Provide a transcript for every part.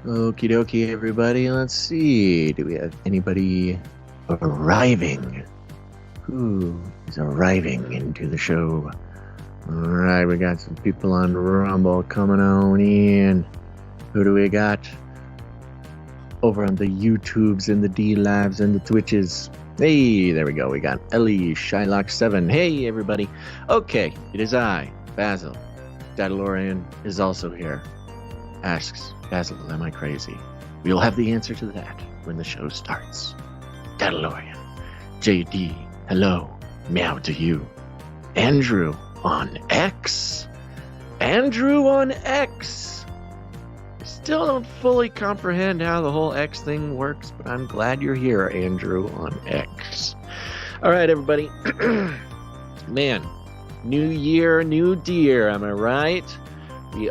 Okie dokie, everybody. Let's see. Do we have anybody arriving? Who is arriving into the show? All right, we got some people on Rumble coming on in. Who do we got? Over on the YouTubes and the D-Lives and the Twitches. Hey, there we go. We got Ellie Shylock7. Hey, everybody. Okay, it is I, Basil. Dadalorian is also here. Asks, Basil, am I crazy? We'll have the answer to that when the show starts. Dadalorian. JD, hello. Meow to you. Andrew on X. Andrew on X. Still don't fully comprehend how the whole X thing works, but I'm glad you're here, Andrew on X. All right, everybody. Man, new year, new deer, am I right? We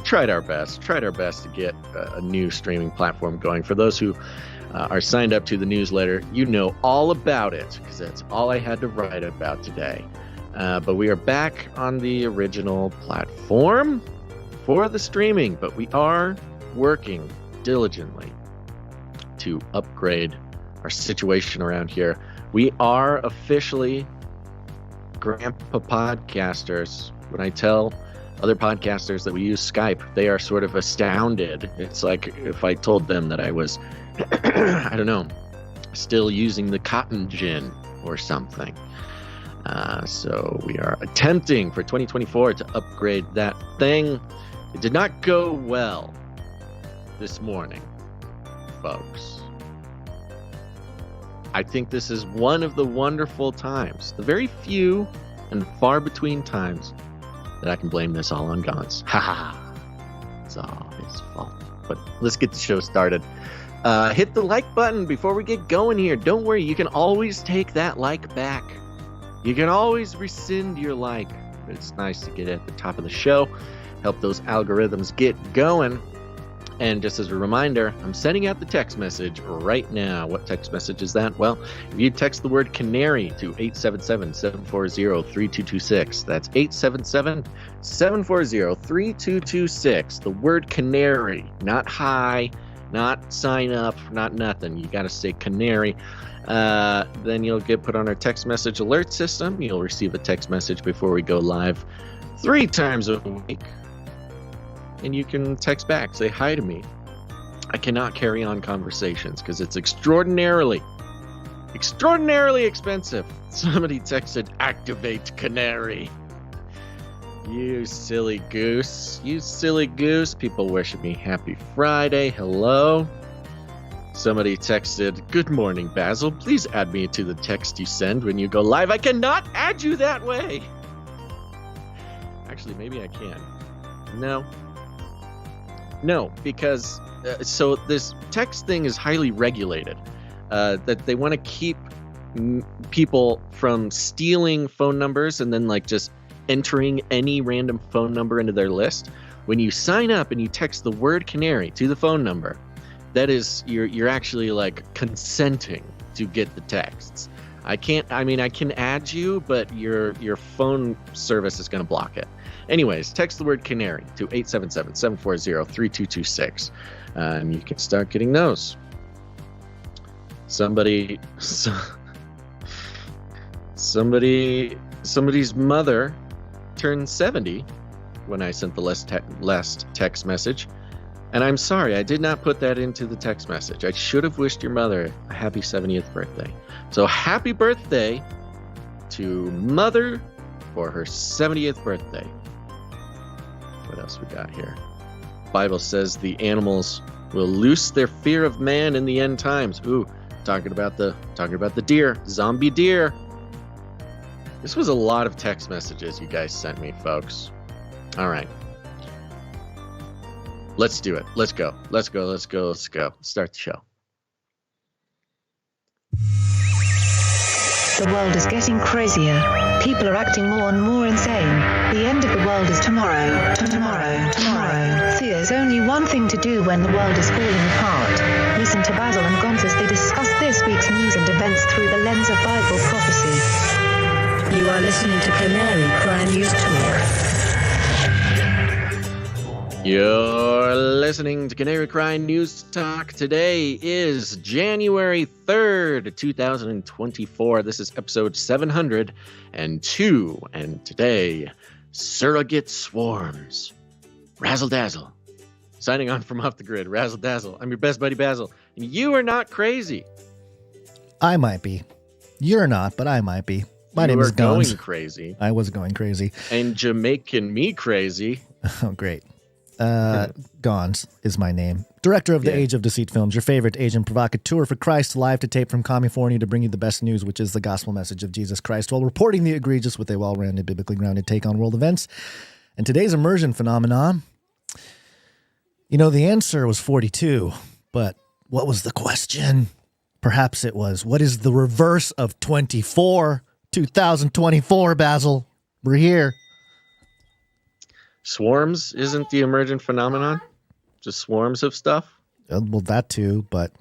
tried our best to get a new streaming platform going. For those who are signed up to the newsletter, you know all about it, because that's all I had to write about today. But we are back on the original platform for the streaming, but we are working diligently to upgrade our situation around here. We are officially grandpa podcasters. When I tell other podcasters that we use Skype, they are sort of astounded. It's like if I told them that I was, I don't know, still using the cotton gin or something. So we are attempting for 2024 to upgrade that thing. It did not go well this morning, folks. I think this is one of the wonderful times, the very few and far between times that I can blame this all on Gantz. Ha ha. It's all his fault. But let's get the show started. Hit the like button before we get going here. Don't worry, you can always take that like back. You can always rescind your like. But it's nice to get at the top of the show, help those algorithms get going. And just as a reminder, I'm sending out the text message right now. What text message is that? Well, if you text the word Canary to 877-740-3226, that's 877-740-3226. The word Canary, not hi, not sign up, not nothing. You got to say Canary. Then you'll get put on our text message alert system. You'll receive a text message before we go live 3 times a week. And you can text back, say hi to me. I cannot carry on conversations because it's extraordinarily expensive. Somebody texted, activate Canary. You silly goose. You silly goose. People wishing me happy Friday. Hello. Somebody texted, good morning, Basil. Please add me to the text you send when you go live. I cannot add you that way. Actually, maybe I can. No, because so this text thing is highly regulated. That they want to keep people from stealing phone numbers and then like just entering any random phone number into their list. When you sign up and you text the word Canary to the phone number, that is you're actually like consenting to get the texts. I can add you, but your phone service is going to block it. Anyways, text the word Canary to 877-740-3226, and you can start getting those. Somebody's mother turned 70 when I sent the last text message, and I'm sorry, I did not put that into the text message. I should have wished your mother a happy 70th birthday. So happy birthday to Mother for her 70th birthday. What else we got here? Bible says the animals will loose their fear of man in the end times. Ooh, talking about the deer, zombie deer. This was a lot of text messages you guys sent me, folks. All right. Let's do it. Let's go. Start the show. The world is getting crazier. People are acting more and more insane. The end of the world is tomorrow. Tomorrow. There's only one thing to do when the world is falling apart. Listen to Basil and Gonz as they discuss this week's news and events through the lens of Bible prophecy. You are listening to Canary Crime News Talk. You're listening to Canary Cry News Talk. Today is January 3rd, 2024. This is episode 702. And today, surrogate swarms. Razzle dazzle. Signing on from Off the Grid, Razzle Dazzle. I'm your best buddy, Basil. And you are not crazy. I might be. You're not, but I might be. My name is Gons. Going crazy. I was going crazy. And Jamaican me crazy. Oh, great. Gons is my name. Director of the Age of Deceit films, your favorite agent provocateur for Christ, live to tape from California to bring you the best news, which is the gospel message of Jesus Christ, while reporting the egregious with a well-rounded, biblically grounded take on world events. And today's immersion phenomenon, you know, the answer was 42, but what was the question? Perhaps it was, what is the reverse of 24? 2024, Basil. We're here. Swarms isn't the emergent phenomenon? Just swarms of stuff? Well, that too, but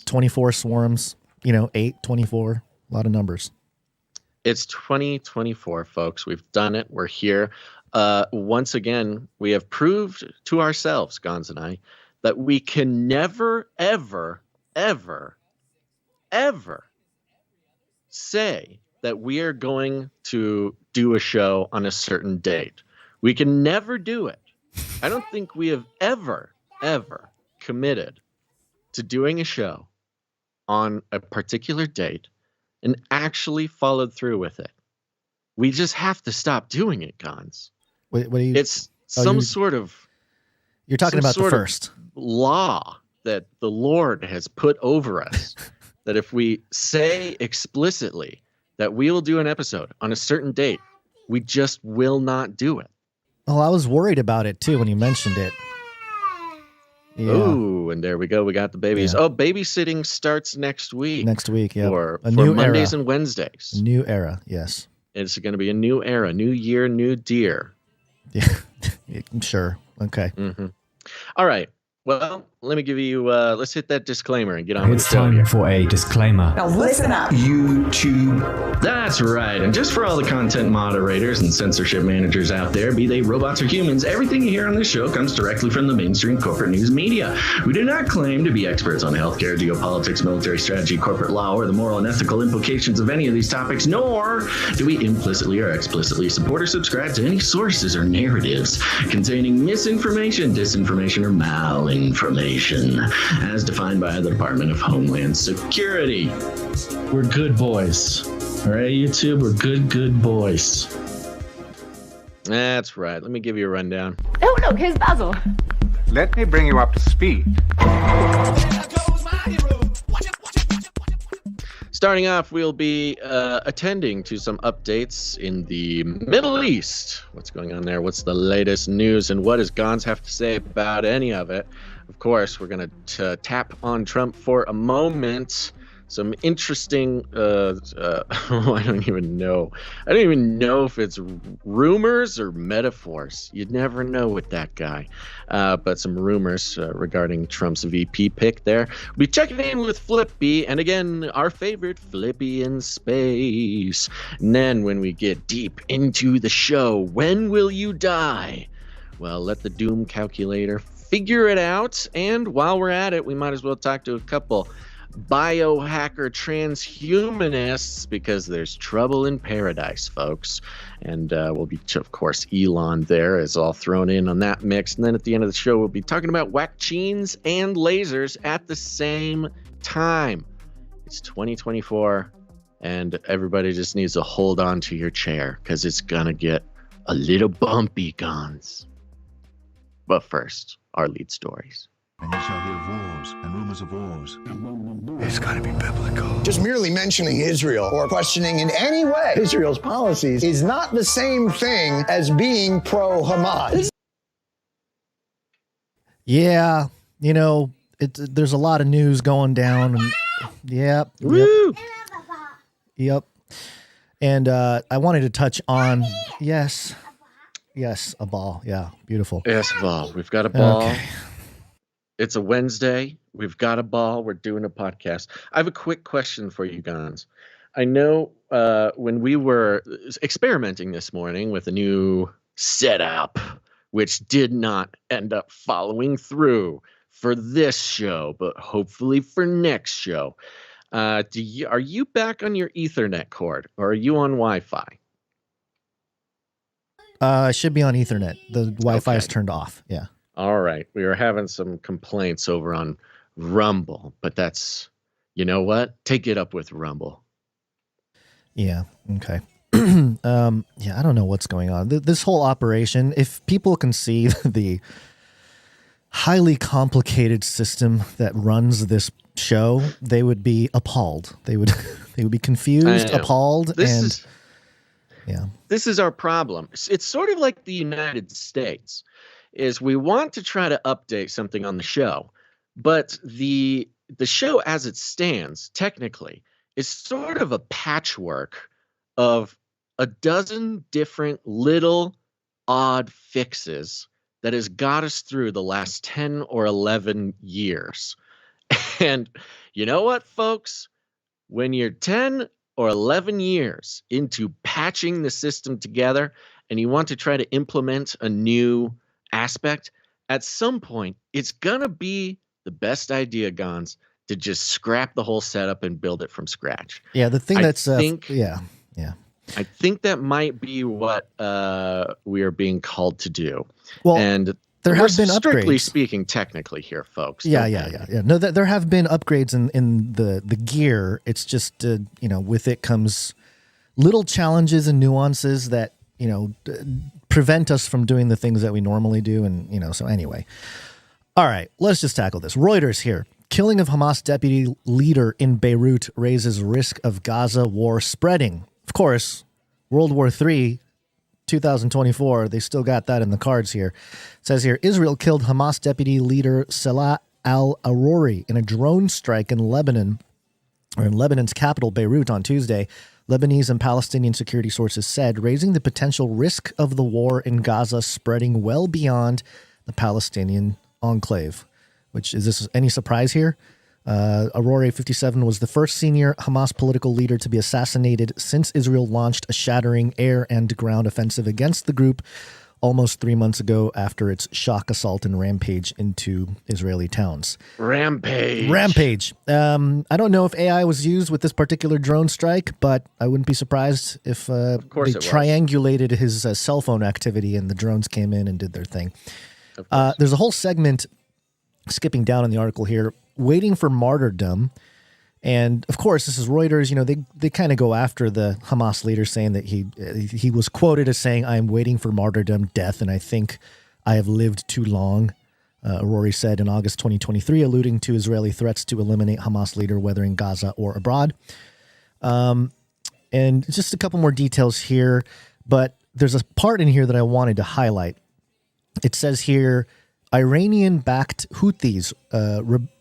24 swarms, 8, 24, a lot of numbers. It's 2024, folks. We've done it. We're here. Once again, we have proved to ourselves, Gons and I, that we can never, ever, ever, ever say that we are going to do a show on a certain date. We can never do it. I don't think we have ever committed to doing a show on a particular date and actually followed through with it. We just have to stop doing it, Gons. What are you? It's sort of... You're talking about the first law that the Lord has put over us, that if we say explicitly that we will do an episode on a certain date, we just will not do it. Oh, I was worried about it too when you mentioned it. Yeah. Oh, and there we go. We got the babies. Yeah. Oh, babysitting starts next week. Next week, yeah. For Mondays and Wednesdays. A new era, yes. It's going to be a new era, new year, new deer. Yeah, sure. Okay. Mm-hmm. All right. Well, let me give you, let's hit that disclaimer and get on with the It's show time here. for a disclaimer. Now listen up. YouTube. That's right. And just for all the content moderators and censorship managers out there, be they robots or humans, everything you hear on this show comes directly from the mainstream corporate news media. We do not claim to be experts on healthcare, geopolitics, military strategy, corporate law, or the moral and ethical implications of any of these topics, nor do we implicitly or explicitly support or subscribe to any sources or narratives containing misinformation, disinformation, or malinformation, as defined by the Department of Homeland Security. We're good boys. All right, YouTube, we're good boys. That's right. Let me give you a rundown. Oh, look, here's Basil. Let me bring you up to speed. Starting off, we'll be attending to some updates in the Middle East. What's going on there? What's the latest news? And what does Gons have to say about any of it? Of course, we're going to tap on Trump for a moment. Some interesting, I don't even know. I don't even know if it's rumors or metaphors. You'd never know with that guy. But some rumors regarding Trump's VP pick there. We'll be checking in with Flippy, and again, our favorite Flippy in space. And then when we get deep into the show, when will you die? Well, let the doom calculator figure it out. And while we're at it, we might as well talk to a couple biohacker transhumanists, because there's trouble in paradise, folks. And we'll be, of course, Elon there is all thrown in on that mix. And then at the end of the show, we'll be talking about vaccines and lasers at the same time. It's 2024, and everybody just needs to hold on to your chair, because it's gonna get a little bumpy, Gons. But first, our lead stories. And you shall hear wars and rumors of wars. It's got to be biblical. Just merely mentioning Israel or questioning in any way Israel's policies is not the same thing as being pro-Hamas. Yeah, there's a lot of news going down. And, yep. And I wanted to touch on, yes, a ball. Yeah, beautiful. Yes, a ball. We've got a ball. Okay. It's a Wednesday. We've got a ball. We're doing a podcast. I have a quick question for you guys. I know when we were experimenting this morning with a new setup which did not end up following through for this show, but hopefully for next show. Are you back on your Ethernet cord, or are you on Wi-Fi? I should be on Ethernet. The Wi-Fi is turned off. Yeah. All right. We were having some complaints over on Rumble, but that's, you know what? Take it up with Rumble. Yeah. Okay. Yeah, I don't know what's going on. This whole operation, if people can see the highly complicated system that runs this show, they would be appalled. They would be confused, appalled, This is our problem. It's sort of like the United States. Is we want to try to update something on the show, but the show as it stands technically is sort of a patchwork of a dozen different little odd fixes that has got us through the last 10 or 11 years. And you know what, folks? When you're 10 or 11 years into patching the system together and you want to try to implement a new aspect, at some point, it's going to be the best idea, Gons, to just scrap the whole setup and build it from scratch. Yeah, the thing I think that might be what we are being called to do. Well, and there have been strictly upgrades. Speaking technically here, folks. Yeah. No, there have been upgrades in the gear. It's just, with it comes little challenges and nuances that, prevent us from doing the things that we normally do. And, so anyway. All right, let's just tackle this. Reuters here. Killing of Hamas deputy leader in Beirut raises risk of Gaza war spreading. Of course, World War III, 2024, they still got that in the cards here. It says here, Israel killed Hamas deputy leader Salah al-Aruri in a drone strike in Lebanon, or in Lebanon's capital, Beirut, on Tuesday. Lebanese and Palestinian security sources said, raising the potential risk of the war in Gaza spreading well beyond the Palestinian enclave. Which, is this any surprise here? Aruri, 57, was the first senior Hamas political leader to be assassinated since Israel launched a shattering air and ground offensive against the group almost 3 months ago after its shock assault and rampage into Israeli towns. Rampage. I don't know if AI was used with this particular drone strike, but I wouldn't be surprised if they triangulated his cell phone activity and the drones came in and did their thing. There's a whole segment, skipping down in the article here, waiting for martyrdom. And of course, this is Reuters. They kind of go after the Hamas leader, saying that he was quoted as saying, "I am waiting for martyrdom, death, and I think I have lived too long." Aruri said in August 2023, alluding to Israeli threats to eliminate Hamas leader, whether in Gaza or abroad. And just a couple more details here, but there's a part in here that I wanted to highlight. It says here, Iranian-backed Houthis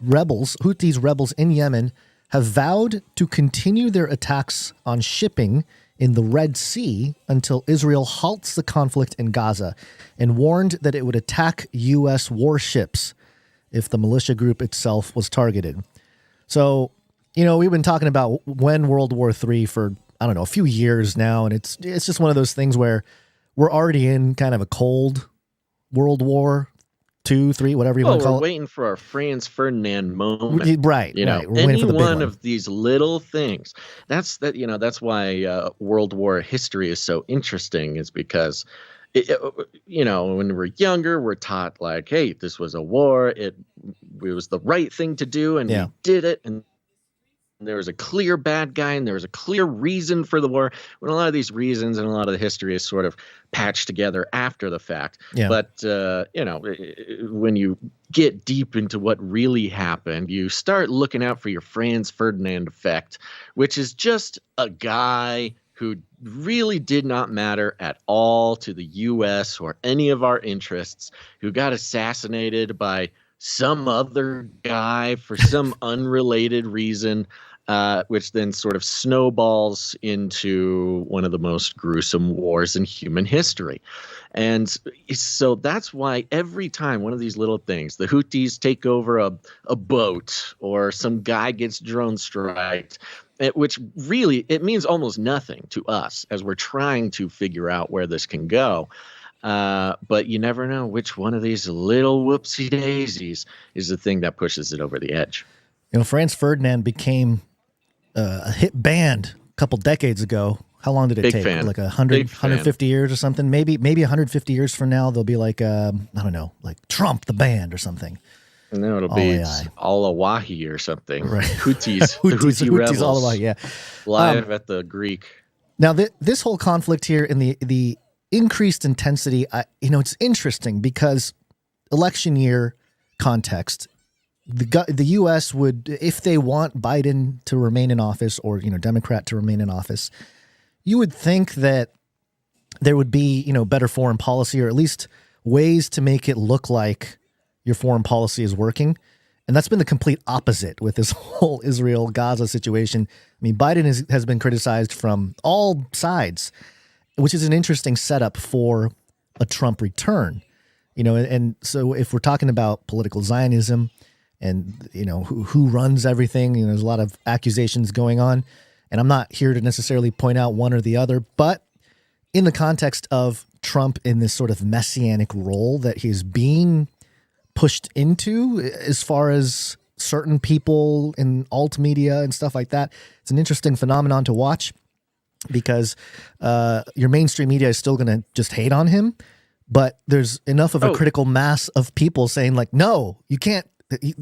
rebels in Yemen have vowed to continue their attacks on shipping in the Red Sea until Israel halts the conflict in Gaza, and warned that it would attack U.S. warships if the militia group itself was targeted. So, we've been talking about when World War III for, a few years now, and it's just one of those things where we're already in kind of a cold World War 2, 3, whatever you want to call it. We're waiting for our Franz Ferdinand moment. Right. Any one of these little things. That's why World War history is so interesting, is because, when we're younger, we're taught like, hey, this was a war. It was the right thing to do, and we did it. And there was a clear bad guy, and there was a clear reason for the war. When a lot of these reasons and a lot of the history is sort of patched together after the fact. Yeah. But, when you get deep into what really happened, you start looking out for your Franz Ferdinand effect, which is just a guy who really did not matter at all to the U.S. or any of our interests, who got assassinated by some other guy for some unrelated reason, which then sort of snowballs into one of the most gruesome wars in human history. And so that's why every time one of these little things, the Houthis take over a boat, or some guy gets drone striked, which really, it means almost nothing to us as we're trying to figure out where this can go. But you never know which one of these little whoopsie daisies is the thing that pushes it over the edge. You know, Franz Ferdinand became a hit band a couple decades ago. How long did it take? Fan. Like 150 years or something? Maybe 150 years from now, they'll be like, I don't know, like Trump, the band or something. No, it'll be Alawahi or something. Right. Houthis. The Houthi rebels. Alawahi, yeah. Live at the Greek. Now, this whole conflict here and the increased intensity, it's interesting because election year context, the U.S. would, if they want Biden to remain in office or, Democrat to remain in office, you would think that there would be, better foreign policy or at least ways to make it look like your foreign policy is working. And that's been the complete opposite with this whole Israel-Gaza situation. I mean, Biden has been criticized from all sides, which is an interesting setup for a Trump return. And so if we're talking about political Zionism and, who runs everything, there's a lot of accusations going on. And I'm not here to necessarily point out one or the other, but in the context of Trump in this sort of messianic role that he's being pushed into as far as certain people in alt media and stuff like that, it's an interesting phenomenon to watch because your mainstream media is still going to just hate on him, but there's enough of a critical mass of people saying like, no, you can't.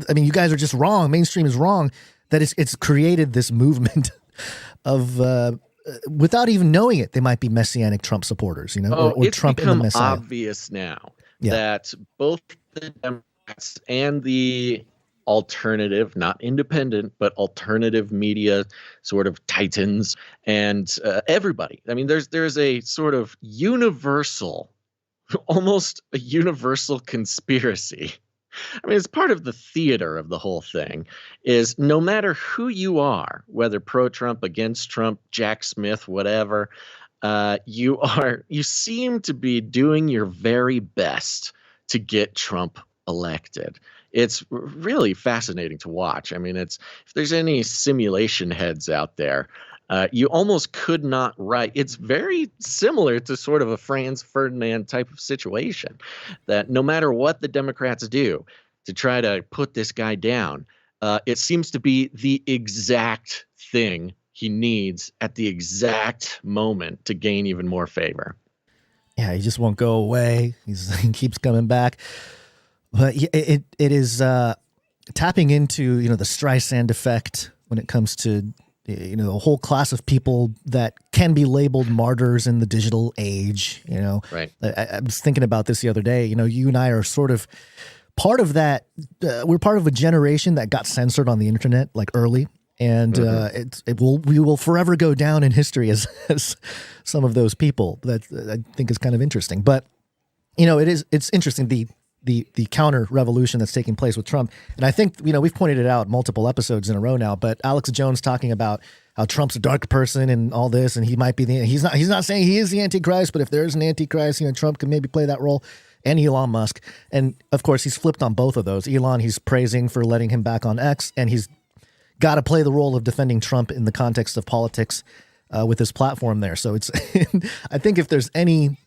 I mean, you guys are just wrong. Mainstream is wrong. That it's created this movement of without even knowing it, they might be messianic Trump supporters, or it's Trump in the Messiah. Obvious now that both the Democrats and the alternative, not independent, but alternative media sort of titans and everybody. I mean, there's a sort of universal, almost a universal conspiracy. I mean, it's part of the theater of the whole thing is no matter who you are, whether pro-Trump, against Trump, Jack Smith, whatever, you seem to be doing your very best to get Trump elected. It's really fascinating to watch. I mean, if there's any simulation heads out there, you almost could not write. It's very similar to sort of a Franz Ferdinand type of situation that no matter what the Democrats do to try to put this guy down, it seems to be the exact thing he needs at the exact moment to gain even more favor. Yeah, he just won't go away. He keeps coming back. But it is tapping into, the Streisand effect when it comes to a whole class of people that can be labeled martyrs in the digital age. Right. I was thinking about this the other day. You and I are sort of part of that. We're part of a generation that got censored on the internet like early, and we will forever go down in history as some of those people. That I think is kind of interesting. But it's interesting the counter revolution that's taking place with Trump. And I think, we've pointed it out multiple episodes in a row now, but Alex Jones talking about how Trump's a dark person and all this, and he might be he's not saying he is the Antichrist, but if there's an Antichrist, Trump can maybe play that role, and Elon Musk. And of course, he's flipped on both of those. Elon, he's praising for letting him back on X, and he's got to play the role of defending Trump in the context of politics with his platform there. So it's, I think if there's any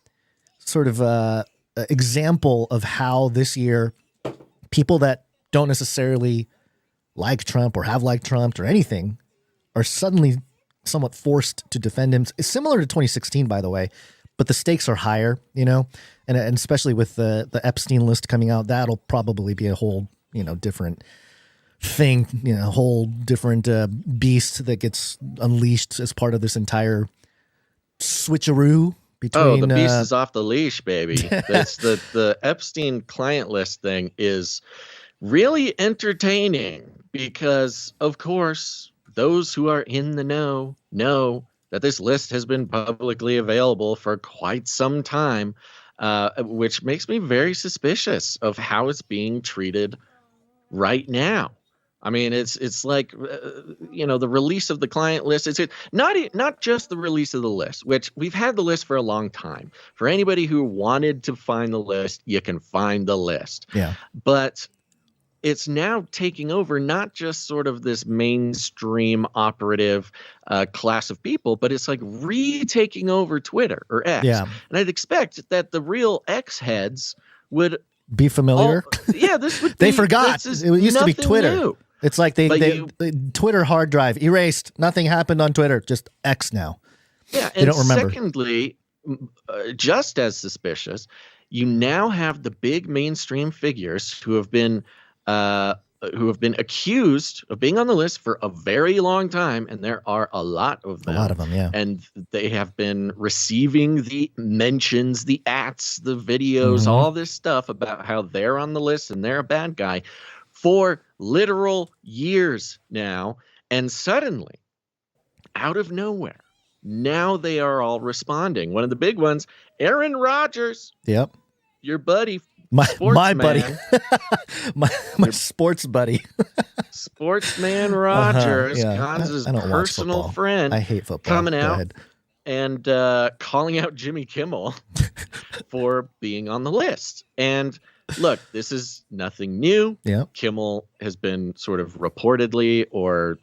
sort of example of how this year people that don't necessarily like Trump or have liked Trump or anything are suddenly somewhat forced to defend him. It's similar to 2016, by the way, but the stakes are higher, and especially with the Epstein list coming out, that'll probably be a whole, different thing, a whole different beast that gets unleashed as part of this entire switcheroo. The beast is off the leash, baby. That's the Epstein client list thing is really entertaining because, of course, those who are in the know that this list has been publicly available for quite some time, which makes me very suspicious of how it's being treated right now. I mean, it's like, the release of the client list. It's not just the release of the list, which we've had the list for a long time. For anybody who wanted to find the list, you can find the list. Yeah. But it's now taking over not just sort of this mainstream operative class of people, but it's like retaking over Twitter or X. Yeah. And I'd expect that the real X heads would be familiar. This would they forgot. It used to be Twitter. New. It's like they Twitter hard drive erased. Nothing happened on Twitter. Just X now. Yeah, they and don't remember. Secondly, just as suspicious, you now have the big mainstream figures who have been accused of being on the list for a very long time, and there are a lot of them. A lot of them, yeah. And they have been receiving the mentions, the ats, the videos, all this stuff about how they're on the list and they're a bad guy for literal years now. And suddenly, out of nowhere, now they are all responding. One of the big ones, Aaron Rodgers. Yep. Your buddy. My buddy. my sports buddy. Sportsman Rodgers, yeah. Gonza's I don't personal friend. I hate football. Coming out and calling out Jimmy Kimmel for being on the list. And look, this is nothing new. Yeah. Kimmel has been sort of reportedly or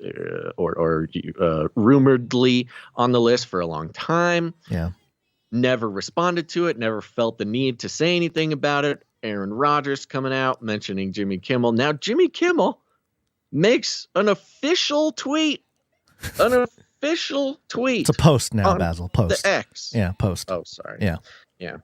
rumoredly on the list for a long time. Yeah. Never responded to it, never felt the need to say anything about it. Aaron Rodgers coming out mentioning Jimmy Kimmel. Now Jimmy Kimmel makes an official tweet. It's a post now, Basil. Post. The X. Yeah, post. Oh, sorry. Yeah.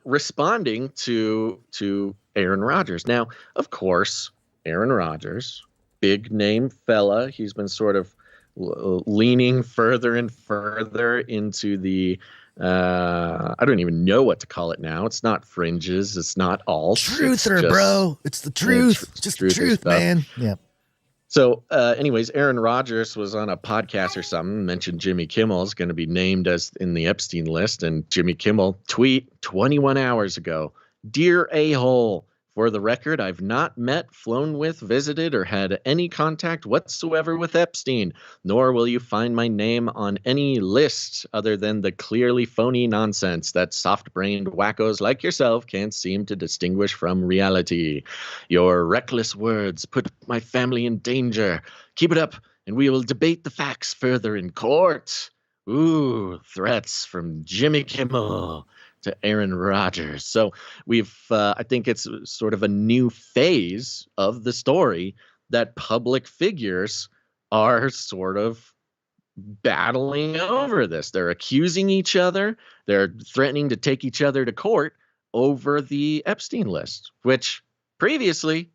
Responding to Aaron Rodgers. Now, of course, Aaron Rodgers, big name fella. He's been sort of leaning further and further into the I don't even know what to call it now. It's not fringes. It's not alt. Truther, bro. It's the truth. Just the truth, man. Yeah. So anyways, Aaron Rodgers was on a podcast or something, mentioned Jimmy Kimmel is going to be named as in the Epstein list. And Jimmy Kimmel tweet 21 hours ago, "Dear a-hole, for the record, I've not met, flown with, visited, or had any contact whatsoever with Epstein, nor will you find my name on any list other than the clearly phony nonsense that soft-brained wackos like yourself can't seem to distinguish from reality. Your reckless words put my family in danger. Keep it up, and we will debate the facts further in court." Ooh, threats from Jimmy Kimmel to Aaron Rodgers. So we've, I think it's sort of a new phase of the story that public figures are sort of battling over this. They're accusing each other. They're threatening to take each other to court over the Epstein list, which previously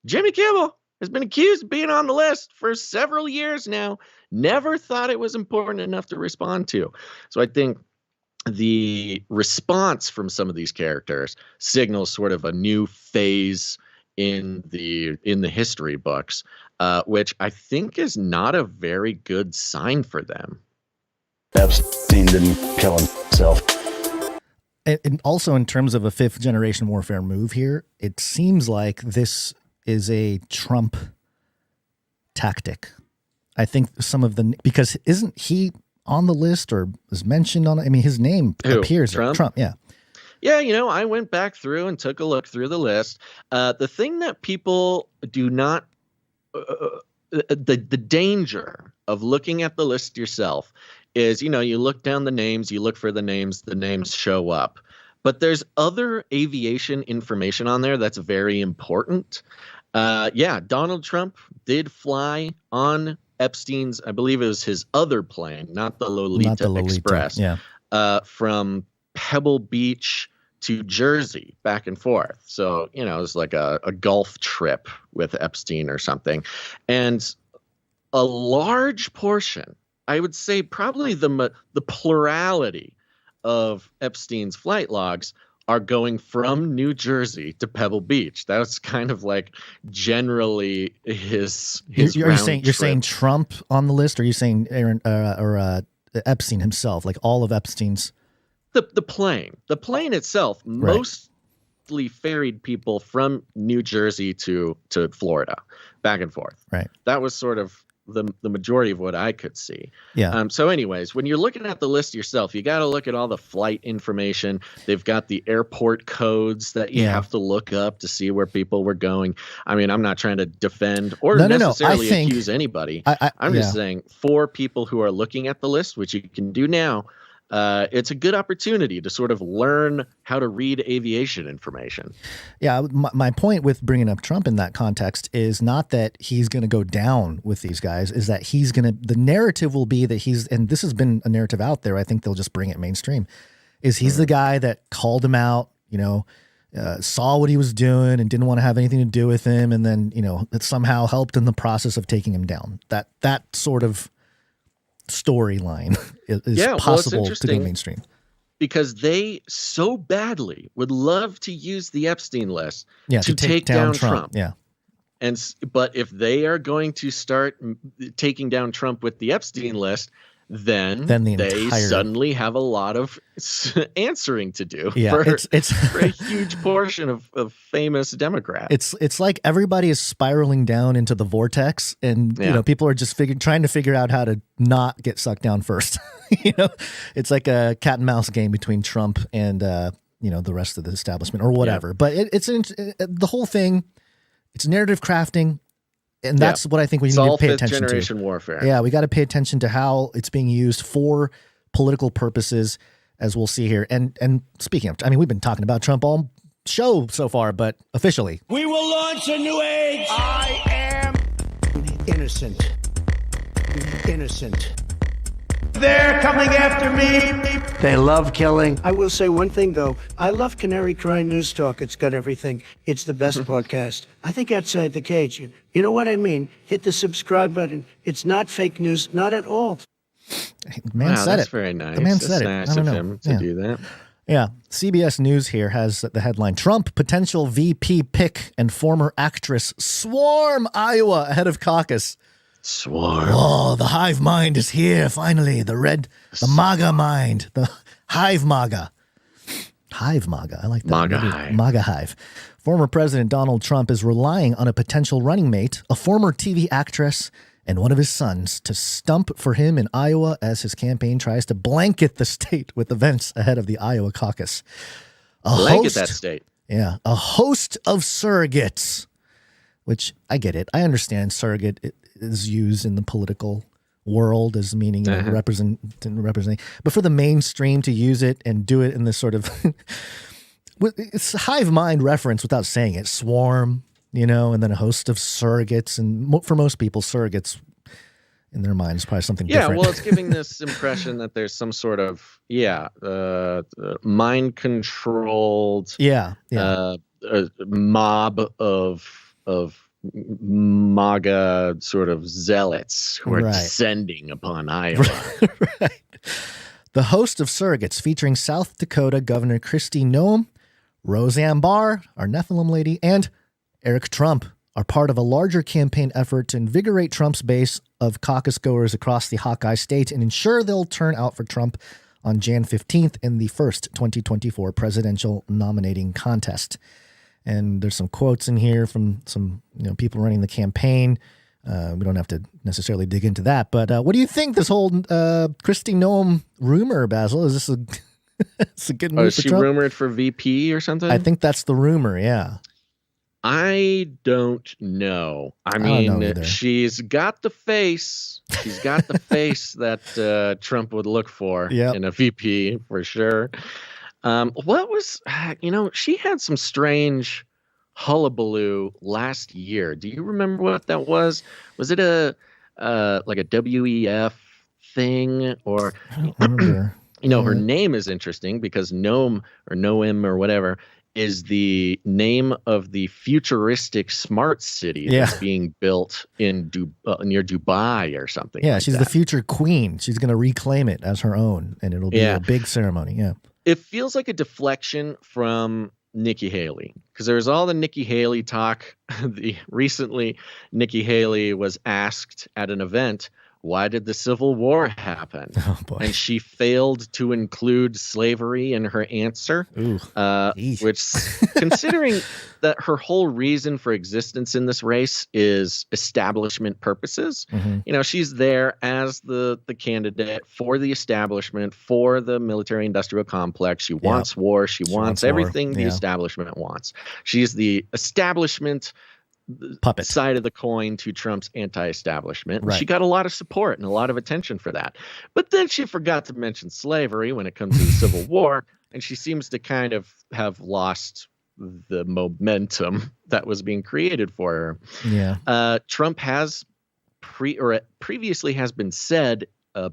Jimmy Kimmel has been accused of being on the list for several years now. Never thought it was important enough to respond to. So I think the response from some of these characters signals sort of a new phase in the history books, which I think is not a very good sign for them. Epstein didn't kill himself. And also in terms of a fifth generation warfare move here, it seems like this is a Trump tactic. I think because isn't he on the list or is mentioned on it? I mean, his name appears. Trump, yeah. Yeah, I went back through and took a look through the list. The thing that people do not, the danger of looking at the list yourself is, you look down the names, you look for the names show up. But there's other aviation information on there that's very important. Donald Trump did fly on Epstein's, I believe it was his other plane, not the Lolita Express, from Pebble Beach to Jersey back and forth. So, it was like a Gulf trip with Epstein or something. And a large portion, I would say probably the plurality of Epstein's flight logs are going from New Jersey to Pebble Beach. That was kind of like generally his you're saying Trump on the list, or are you saying Aaron or Epstein himself, like all of Epstein's? The plane itself mostly ferried people from New Jersey to Florida, back and forth. Right. That was sort of the majority of what I could see. Yeah. So anyways, when you're looking at the list yourself, you got to look at all the flight information. They've got the airport codes that you have to look up to see where people were going. I mean, I'm not trying to defend or necessarily accuse anybody. I'm just saying, for people who are looking at the list, which you can do now, it's a good opportunity to sort of learn how to read aviation information. Yeah, my point with bringing up Trump in that context is not that he's going to go down with these guys, is that the narrative will be that and this has been a narrative out there, I think they'll just bring it mainstream, is he's the guy that called him out, saw what he was doing and didn't want to have anything to do with him, and then, it somehow helped in the process of taking him down. That sort of storyline is possible to go mainstream, because they so badly would love to use the Epstein list to take down Trump. Yeah. But if they are going to start taking down Trump with the Epstein list, then they suddenly have a lot of answering to do for a huge portion of famous Democrats. It's like everybody is spiraling down into the vortex, and people are just trying to figure out how to not get sucked down first. It's like a cat and mouse game between Trump and the rest of the establishment or whatever. But it's the whole thing. It's narrative crafting. And that's what I think we need to pay attention to. Generation warfare. Yeah, we got to pay attention to how it's being used for political purposes, as we'll see here. And speaking of, we've been talking about Trump all show so far, but officially, we will launch a new age. I am innocent. They're coming after me. They love killing. I will say one thing, though. I love Canary Crying News Talk. It's got everything. It's the best podcast. I think outside the cage. You know what I mean? Hit the subscribe button. It's not fake news. Not at all. The man said that's very nice. The man said it. Nice of him to do that. Yeah. CBS News here has the headline: Trump potential VP pick and former actress swarm Iowa ahead of caucus. Swarm. Oh, the hive mind is here, finally. The MAGA mind. The hive MAGA. Hive MAGA. I like that. MAGA hive. Former President Donald Trump is relying on a potential running mate, a former TV actress, and one of his sons to stump for him in Iowa as his campaign tries to blanket the state with events ahead of the Iowa caucus. Blanket that state. Yeah. A host of surrogates, which I get it. I understand surrogate is used in the political world as meaning representing, but for the mainstream to use it and do it in this sort of it's a hive mind reference without saying it, swarm, and then a host of surrogates, and for most people, surrogates in their mind is probably something different. Well, it's giving this impression that there's some sort of mind controlled mob of MAGA sort of zealots who are descending upon Iowa. Right. The host of surrogates, featuring South Dakota Governor Kristi Noem, Roseanne Barr, our Nephilim lady, and Eric Trump, are part of a larger campaign effort to invigorate Trump's base of caucus goers across the Hawkeye state and ensure they'll turn out for Trump on Jan 15th in the first 2024 presidential nominating contest. And there's some quotes in here from some people running the campaign. We don't have to necessarily dig into that. But what do you think this whole Kristi Noem rumor, Basil? Is this it's a good move for Trump? Is she rumored for VP or something? I think that's the rumor, yeah. I don't know. I mean, she's got the face. She's got the face that Trump would look for in a VP for sure. What was, she had some strange hullabaloo last year. Do you remember what that was? Was it like a WEF thing, or I don't remember. Her name is interesting because Noem or whatever is the name of the futuristic smart city that's being built in near Dubai or something. Yeah, like she's that. the future queen. She's going to reclaim it as her own, and it'll be a big ceremony. Yeah. It feels like a deflection from Nikki Haley, because there's all the Nikki Haley talk. Recently, Nikki Haley was asked at an event, why did the Civil War happen? Oh, boy. And she failed to include slavery in her answer, which, considering that her whole reason for existence in this race is establishment purposes, you know, she's there as the candidate for the establishment, for the military-industrial complex. She wants war. She wants everything the establishment wants. She's the establishment puppet side of the coin to Trump's anti-establishment. Right. She got a lot of support and a lot of attention for that. But then she forgot to mention slavery when it comes to the Civil War, and she seems to kind of have lost the momentum that was being created for her. Yeah. Trump has previously has been said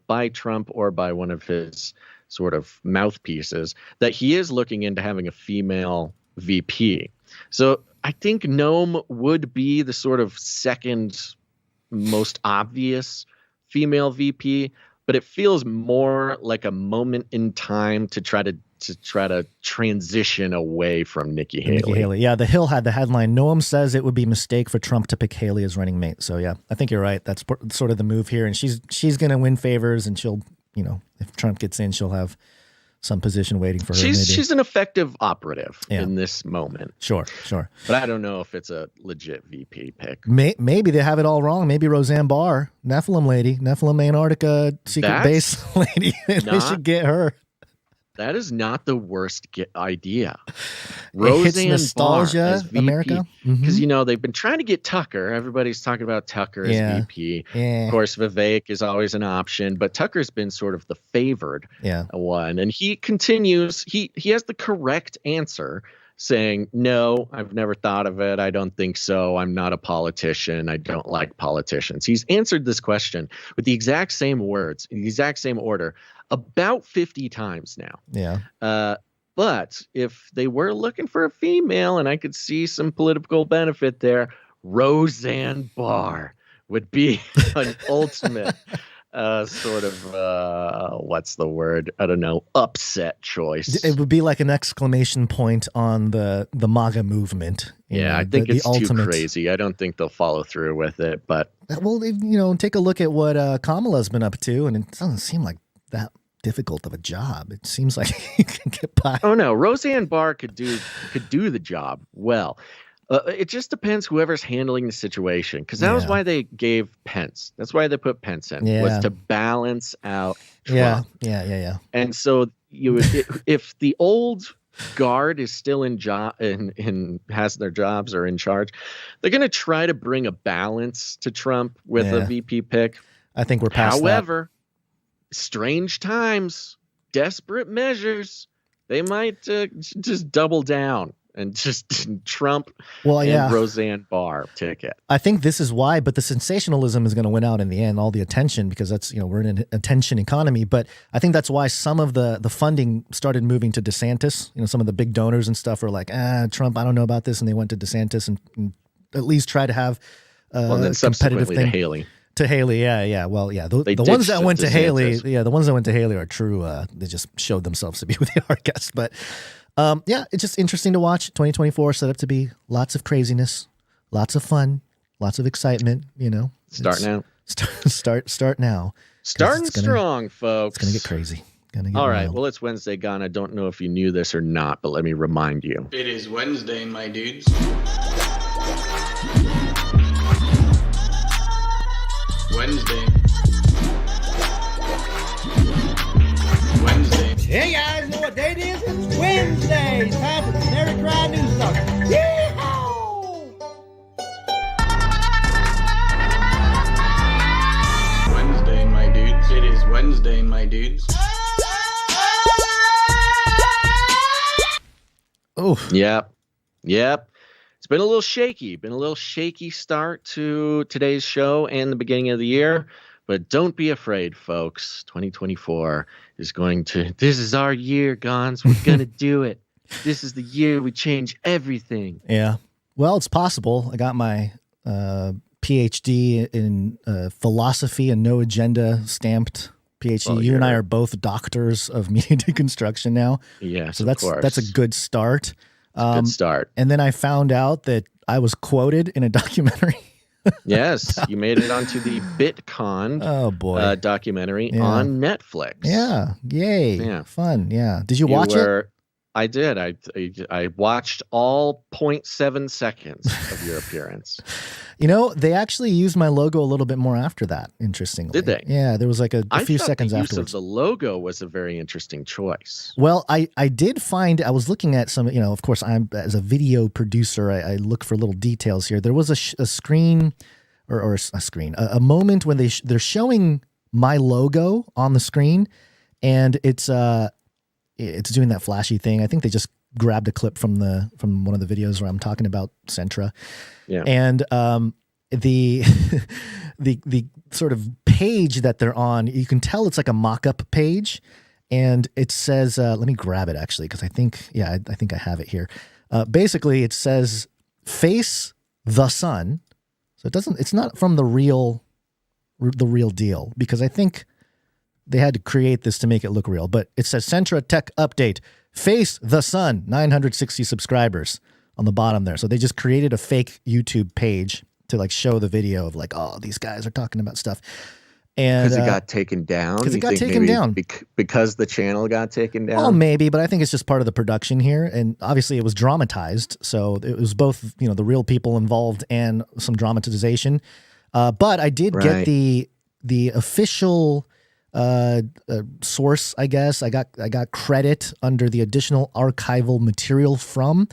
by Trump or by one of his sort of mouthpieces that he is looking into having a female VP. So I think Noam would be the sort of second most obvious female VP, but it feels more like a moment in time to try to transition away from Nikki Haley. Yeah, The Hill had the headline, Noam says it would be a mistake for Trump to pick Haley as running mate. So yeah, I think you're right. That's sort of the move here. And she's going to win favors, and she'll, you know, if Trump gets in, she'll have some position waiting for her. She's an effective operative in this moment. Sure. But I don't know if it's a legit VP pick. Maybe they have it all wrong. Maybe Roseanne Barr, Nephilim Antarctica secret base lady. They should get her. That is not the worst idea. Roseanne nostalgia, Barr as VP, America. Because, you know, they've been trying to get Tucker. Everybody's talking about Tucker as VP. Of course, Vivek is always an option, but Tucker's been sort of the favored one. And he continues, he has the correct answer, saying, no, I've never thought of it. I don't think so. I'm not a politician. I don't like politicians. He's answered this question with the exact same words, in the exact same order, about 50 times now. Yeah. But if they were looking for a female, and I could see some political benefit there, Roseanne Barr would be an ultimate sort of, what's the word? I don't know, upset choice. It would be like an exclamation point on the MAGA movement. Yeah, I think it's too crazy. I don't think they'll follow through with it. But well, you know, take a look at what Kamala's been up to, and it doesn't seem like that difficult of a job. It seems like you can get by. Oh no, Roseanne Barr could do the job well. It just depends whoever's handling the situation, because that was why they gave Pence. That's why they put Pence in, was to balance out Trump. Yeah. And so if the old guard is still in has their jobs or in charge, they're going to try to bring a balance to Trump with a VP pick. I think we're past However, strange times, desperate measures, they might just double down and just Trump and Roseanne Barr ticket. I think this is why, but the sensationalism is going to win out in the end, all the attention, because that's, you know, we're in an attention economy. But I think that's why some of the funding started moving to DeSantis. You know, some of the big donors and stuff were like, Trump, I don't know about this. And they went to DeSantis and at least try to have then competitive thing. To Haley. To Haley, yeah. Well, yeah, the ones that went to Haley, the ones that went to Haley are true. They just showed themselves to be who they are, I guess. But it's just interesting to watch. 2024 set up to be lots of craziness, lots of fun, lots of excitement. You know, start now. Start now. Starting strong, folks. It's gonna get crazy. All right. Well, it's Wednesday gone. I don't know if you knew this or not, but let me remind you. It is Wednesday, my dudes. Wednesday. Hey guys, know what day it is? It's Wednesday. It's time for the Canary Cry News Talk. Yeehaw! Wednesday, my dudes. It is Wednesday, my dudes. Oh. Yep. It's been a little shaky start to today's show and the beginning of the year, but don't be afraid, folks. 2024 is this is our year, Gons. We're going to do it. This is the year we change everything. Yeah. Well, it's possible. I got my PhD in philosophy and no agenda stamped PhD. Well, you and I are both doctors of media deconstruction now. Yeah. So that's a good start. Good start. And then I found out that I was quoted in a documentary Yes, you made it onto the BitCon documentary on Netflix. Yeah, yay. Yeah. Fun, yeah. Did you watch it? I did. I watched all 0.7 seconds of your appearance. You know, they actually used my logo a little bit more after that, interestingly. Did they? Yeah, there was like a few seconds the afterwards. Use of the logo was a very interesting choice. Well, I did find, I was looking at some, of course, I'm as a video producer, I look for little details here. There was a screen, or a screen, a moment when they're showing my logo on the screen, and it's doing that flashy thing. I think they just grabbed a clip from one of the videos where I'm talking about Centra. Yeah. And the sort of page that they're on, you can tell it's like a mock-up page, and it says, let me grab it actually, because I think I have it here. Basically it says face the sun. So it's not from the real deal, because I think they had to create this to make it look real, but it says Centra Tech Update, face the sun, 960 subscribers on the bottom there. So they just created a fake YouTube page to like show the video of like, oh, these guys are talking about stuff. And because it got taken down. Because it got taken down. Because the channel got taken down. Oh, maybe, but I think it's just part of the production here. And obviously it was dramatized. So it was both, the real people involved and some dramatization. But I did get the official source, I guess. I got credit under the additional archival material from,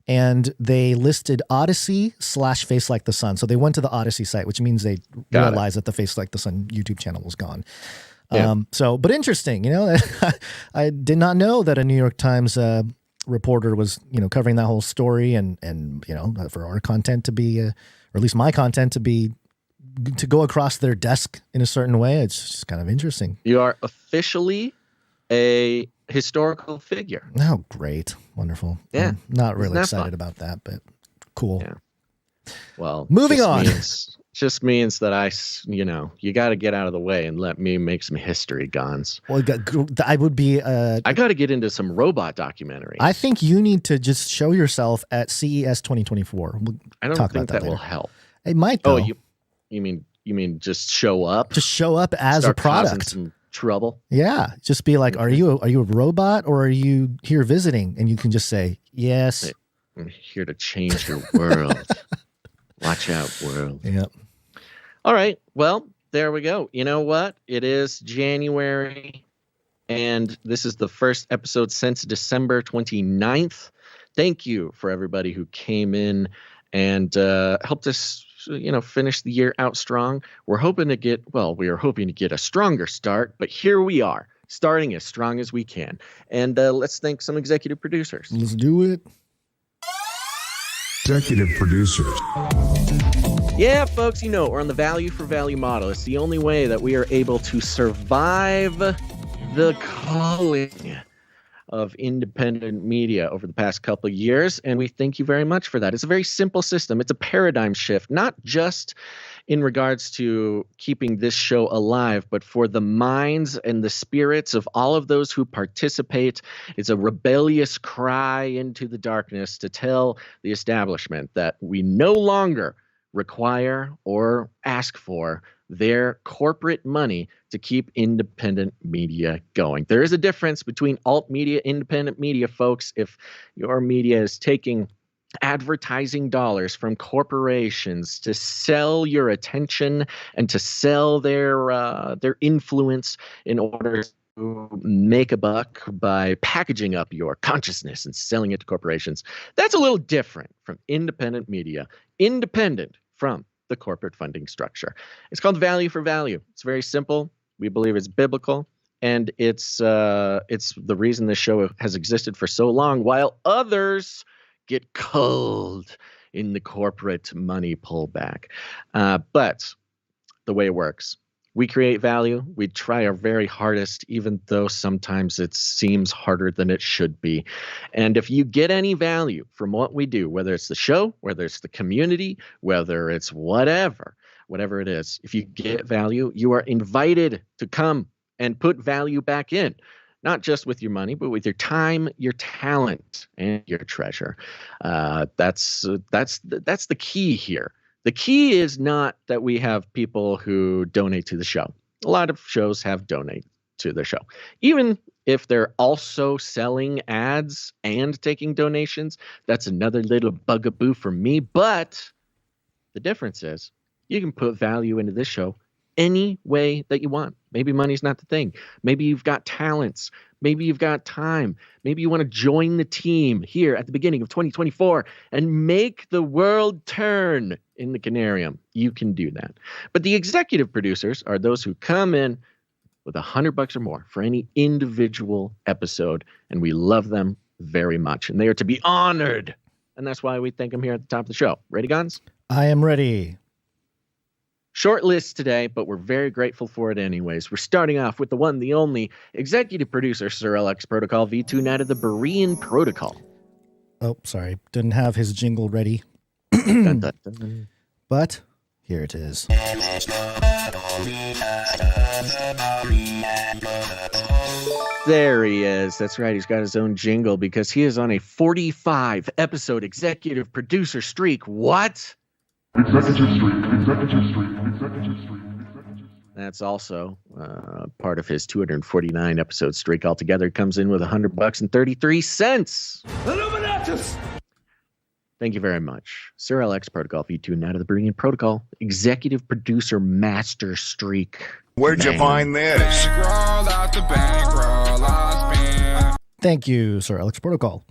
and they listed Odyssey / Face Like the Sun. So they went to the Odyssey site, which means they realized that the Face Like the Sun YouTube channel was gone. Yeah. But interesting, I did not know that a New York Times reporter was, covering that whole story, and for our content to be, or at least my content to go across their desk in a certain way. It's just kind of interesting. You are officially a historical figure. Oh, great. Wonderful. Yeah. I'm not really excited about that, but cool. Yeah. Well, moving on. Just means that you got to get out of the way and let me make some history, Gons. Well, I would be. I got to get into some robot documentaries. I think you need to just show yourself at CES 2024. We'll I don't think that will help. It might, though. Oh, you mean just show up? Just show up as a product. Causing some trouble. Yeah, just be like, are you a robot, or are you here visiting? And you can just say, yes. I'm here to change your world. Watch out, world. Yep. All right. Well, there we go. You know what? It is January, and this is the first episode since December 29th. Thank you for everybody who came in and helped us finish the year out strong. We are hoping to get a stronger start, but here we are, starting as strong as we can. And let's thank some executive producers. Let's do it. Executive producers. Yeah, folks, we're on the value for value model. It's the only way that we are able to survive the calling of independent media over the past couple of years, and we thank you very much for that. It's a very simple system. It's a paradigm shift, not just in regards to keeping this show alive, but for the minds and the spirits of all of those who participate. It's a rebellious cry into the darkness to tell the establishment that we no longer require or ask for their corporate money to keep independent media going. There is a difference between alt media, independent media, folks. If your media is taking advertising dollars from corporations to sell your attention and to sell their influence in order to make a buck by packaging up your consciousness and selling it to corporations, that's a little different from independent media, independent from the corporate funding structure. It's called value for value. It's very simple. We believe it's biblical, and it's the reason this show has existed for so long, while others get culled in the corporate money pullback. But the way it works, we create value. We try our very hardest, even though sometimes it seems harder than it should be. And if you get any value from what we do, whether it's the show, whether it's the community, whether it's whatever it is, if you get value, you are invited to come and put value back in, not just with your money, but with your time, your talent, and your treasure. That's the key here. The key is not that we have people who donate to the show. A lot of shows have donate to the show. Even if they're also selling ads and taking donations, that's another little bugaboo for me. But the difference is you can put value into this show any way that you want. Maybe money's not the thing. Maybe you've got talents. Maybe you've got time. Maybe you want to join the team here at the beginning of 2024 and make the world turn in the Canarium. You can do that. But the executive producers are those who come in with $100 or more for any individual episode, and we love them very much. And they are to be honored. And that's why we thank them here at the top of the show. Ready, Guns? I am ready. Short list today, but we're very grateful for it anyways. We're starting off with the one, the only executive producer, Sir LX Protocol V2 Knight of the Berean Protocol. Oh, sorry. Didn't have his jingle ready. Dun, dun, dun. But here it is. There he is. That's right. He's got his own jingle because he is on a 45 episode executive producer streak. What? That's also part of his 249 episode streak altogether. Comes in with $100.33. Illuminatus! Thank you very much. Sir LX Protocol V2 Knight of the Berean Protocol, executive producer master streak. Where'd you find this? Thank you, Sir Alex Protocol.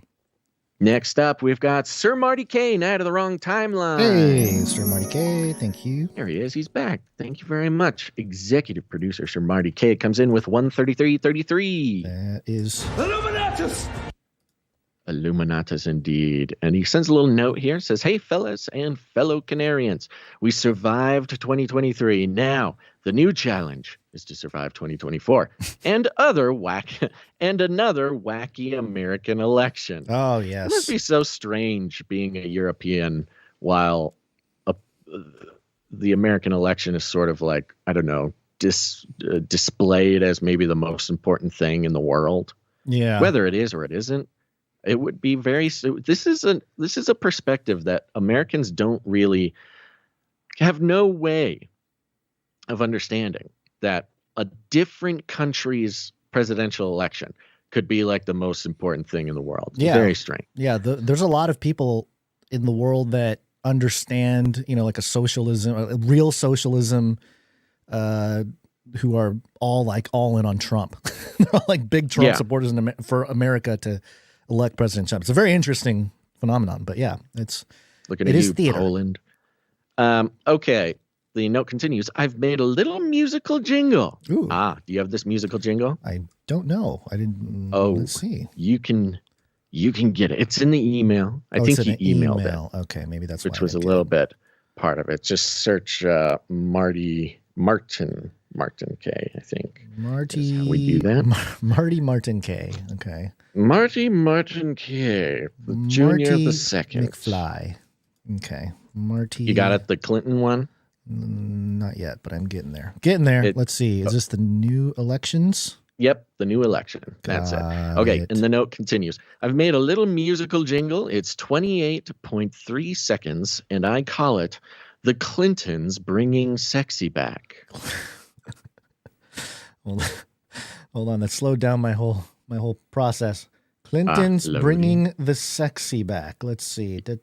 Next up, we've got Sir Marty K, Knight of the Wrong Timeline. Hey, Sir Marty K, thank you. There he is. He's back. Thank you very much. Executive producer Sir Marty K comes in with 133.33. That is Illuminatus! Illuminatus indeed. And he sends a little note here. Says, hey, fellas and fellow Canarians, we survived 2023. Now, the new challenge is to survive 2024 and another wacky American election. Oh, yes. It must be so strange being a European while the American election is sort of like, I don't know, displayed as maybe the most important thing in the world. Yeah. Whether it is or it isn't. It would be very. This is a perspective that Americans don't really have no way of understanding, that a different country's presidential election could be like the most important thing in the world. It's very strange. Yeah, there's a lot of people in the world that understand, like a real socialism, who are all in on Trump. They're all like big Trump supporters for America to elect President Trump. It's a very interesting phenomenon, but yeah, it is theater. Poland. Okay, the note continues. I've made a little musical jingle. Ooh. Do you have this musical jingle? I don't know. I didn't. Oh, let's see. You can get it. It's in the email. I think you emailed it. Okay, maybe that's which was a little bit part of it. Just search Martin K. I think. Marty. How we do that. Marty Martin K. Okay. Marty Martin K. Junior the Second. McFly. Okay. Marty. You got it. The Clinton one. Not yet, but I'm getting there. Let's see. Is this the new elections? Yep, the new election. That's it. Okay, and the note continues. I've made a little musical jingle. It's 28.3 seconds, and I call it The Clintons Bringing Sexy Back. Hold on. That slowed down my whole process. Clintons bringing the sexy back. Let's see. Where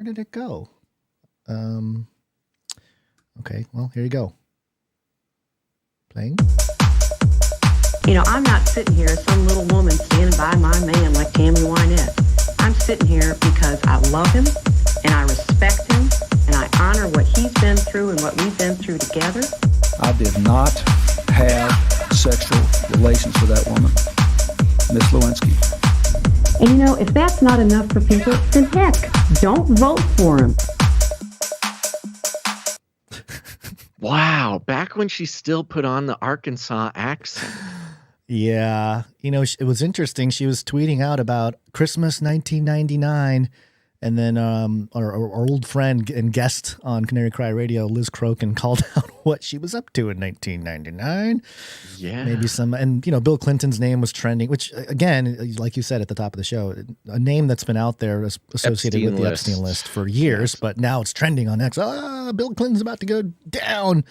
did it go? Okay, well, here you go. Playing. I'm not sitting here as some little woman standing by my man like Tammy Wynette. I'm sitting here because I love him and I respect him and I honor what he's been through and what we've been through together. I did not have sexual relations with that woman, Miss Lewinsky. And if that's not enough for people, then heck, don't vote for him. Wow, back when she still put on the Arkansas accent. Yeah, it was interesting. She was tweeting out about Christmas 1999, And then our old friend and guest on Canary Cry Radio, Liz Crokin, called out what she was up to in 1999. Yeah. Maybe some, and Bill Clinton's name was trending, which again, like you said at the top of the show, a name that's been out there associated with the Epstein list for years, but now it's trending on X. Bill Clinton's about to go down.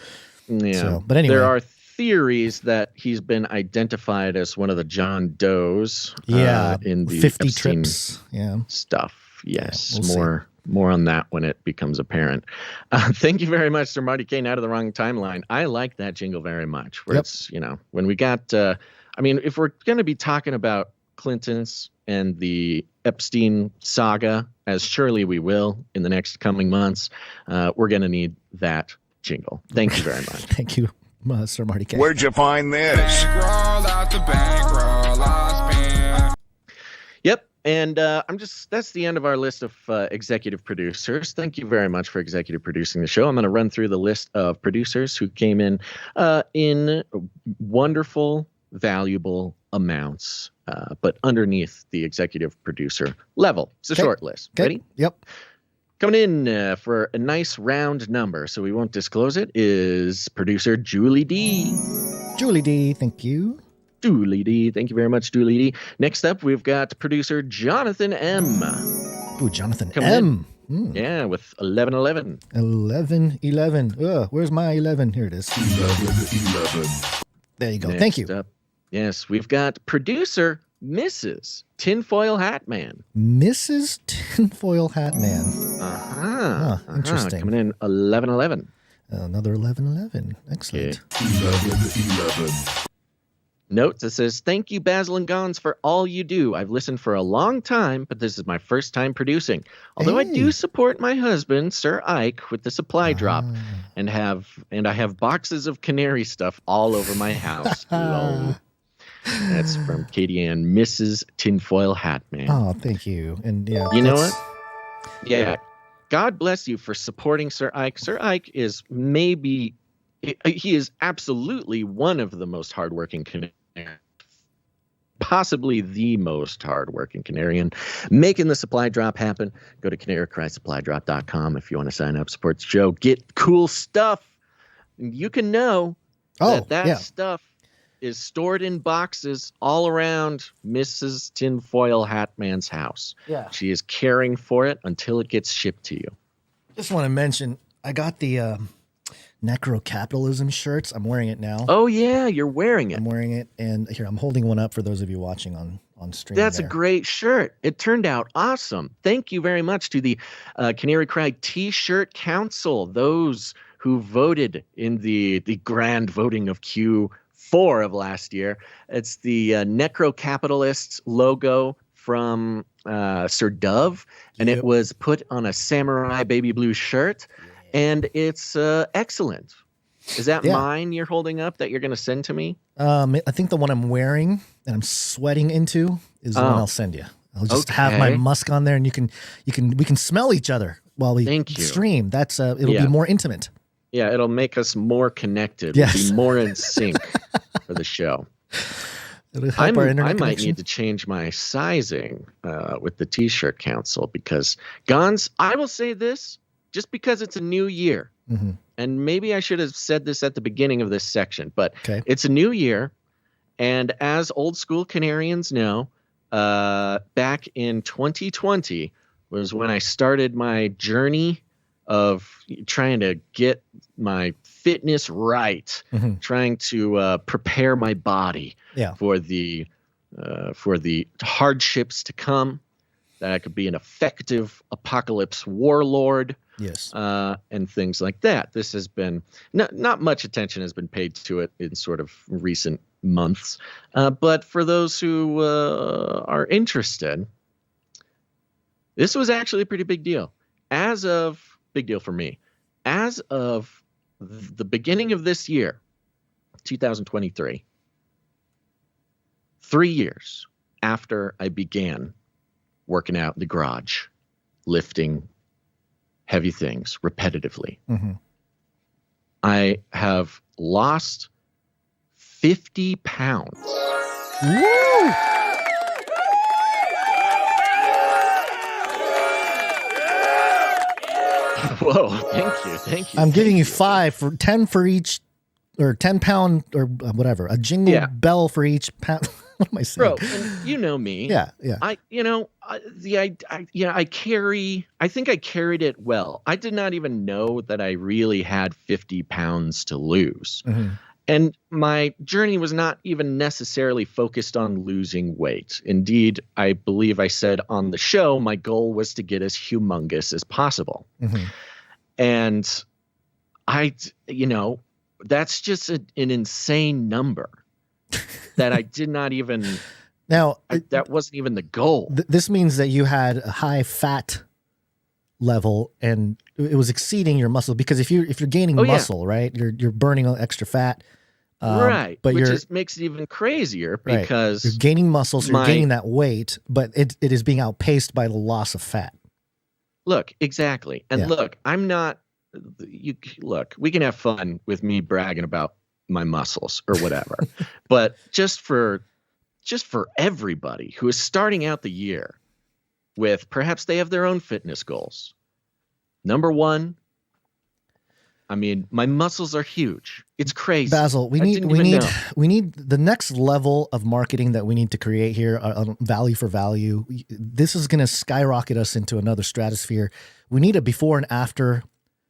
Yeah. So, but anyway. There are theories that he's been identified as one of the John Does. In the 50 Epstein trips. stuff. Yes, Yeah, we'll more on that when it becomes apparent. Thank you very much, Sir Marty Kane. Out of the wrong timeline. I like that jingle very much. Where it's when we got. If we're going to be talking about Clintons and the Epstein saga, as surely we will in the next coming months, we're going to need that jingle. Thank you very much. Thank you, Sir Marty Kane. Where'd you find this? Bankroll out the bankroll, I spend. Yep. And that's the end of our list of executive producers. Thank you very much for executive producing the show. I'm going to run through the list of producers who came in wonderful, valuable amounts, but underneath the executive producer level. It's a short list. Okay. Ready? Yep. Coming in for a nice round number, so we won't disclose it, is producer Julie D. Julie D, thank you. Julie D. Thank you very much, Julie D. Next up, we've got producer Jonathan M. Ooh, Jonathan Coming M. Yeah, with 1111. 1111. Where's my 11? Here it is. 11. There you go. Next Thank you. Up, yes, we've got producer Mrs. Tinfoil Hat Man. Mrs. Tinfoil Hat Man. Interesting. Coming in 1111. Another 1111. Excellent. 11. Note that says, thank you, Basil and Gons, for all you do. I've listened for a long time, but this is my first time producing. Although I do support my husband, Sir Ike, with the supply drop, and I have boxes of Canary stuff all over my house. Lol. That's from Katie Ann, Mrs. Tinfoil Hat Man. Oh, thank you. And yeah, you know what? Yeah. God bless you for supporting Sir Ike. Sir Ike is he is absolutely one of the most hardworking Canarians, possibly the most hardworking Canarian, making the supply drop happen. Go to canarycrysupply.com if you want to sign up, support the show, get cool stuff. You can know that stuff is stored in boxes all around Mrs. Tinfoil Hat Man's house. Yeah. She is caring for it until it gets shipped to you. Just want to mention, I got the necro-capitalism shirts. I'm wearing it now. Oh, yeah, you're wearing it. I'm wearing it. And here, I'm holding one up for those of you watching on stream. That's a great shirt. It turned out awesome. Thank you very much to the Canary Cry T-Shirt Council, those who voted in the grand voting of Q4 of last year. It's the necro-capitalists logo from Sir Dove, and it was put on a samurai baby blue shirt. And it's excellent. Is that mine you're holding up that you're going to send to me? I think the one I'm wearing and I'm sweating into is the one I'll send you. I'll just have my musk on there, and we can smell each other while we stream. That's it'll be more intimate. Yeah, it'll make us more connected. Yes. We'll be more in sync for the show. I might need to change my sizing with the T-shirt council because Gons, I will say this. Just because it's a new year, and maybe I should have said this at the beginning of this section, but it's a new year, and as old school Canarians know, back in 2020 was when I started my journey of trying to get my fitness right, trying to prepare my body for the hardships to come, that I could be an effective apocalypse warlord. Yes. And things like that. This has been not much attention has been paid to it in sort of recent months. But for those who are interested, this was actually a pretty big deal. Big deal for me. As of the beginning of this year, 2023, 3 years after I began working out in the garage, lifting heavy things repetitively, I have lost 50 pounds. Woo! Whoa, thank you. I'm giving you 5 for 10 for each, or 10 pound or whatever, a jingle bell for each pound. What am I saying? Bro, and you know me. Yeah. I think I carried it well. I did not even know that I really had 50 pounds to lose. Mm-hmm. And my journey was not even necessarily focused on losing weight. Indeed, I believe I said on the show, my goal was to get as humongous as possible. Mm-hmm. And that's just an insane number that I did not even. Now, that wasn't even the goal. This means that you had a high fat level and it was exceeding your muscle, because if you're gaining muscle, right, you're burning extra fat. Right. But which just makes it even crazier because you're gaining muscle, so you're gaining that weight, but it is being outpaced by the loss of fat. Look, exactly. And look, I'm not, we can have fun with me bragging about my muscles or whatever, but just for everybody who is starting out the year with, perhaps they have their own fitness goals. Number one, I mean, my muscles are huge. It's crazy. Basil, we need the next level of marketing that we need to create here, value for value. This is going to skyrocket us into another stratosphere. We need a before and after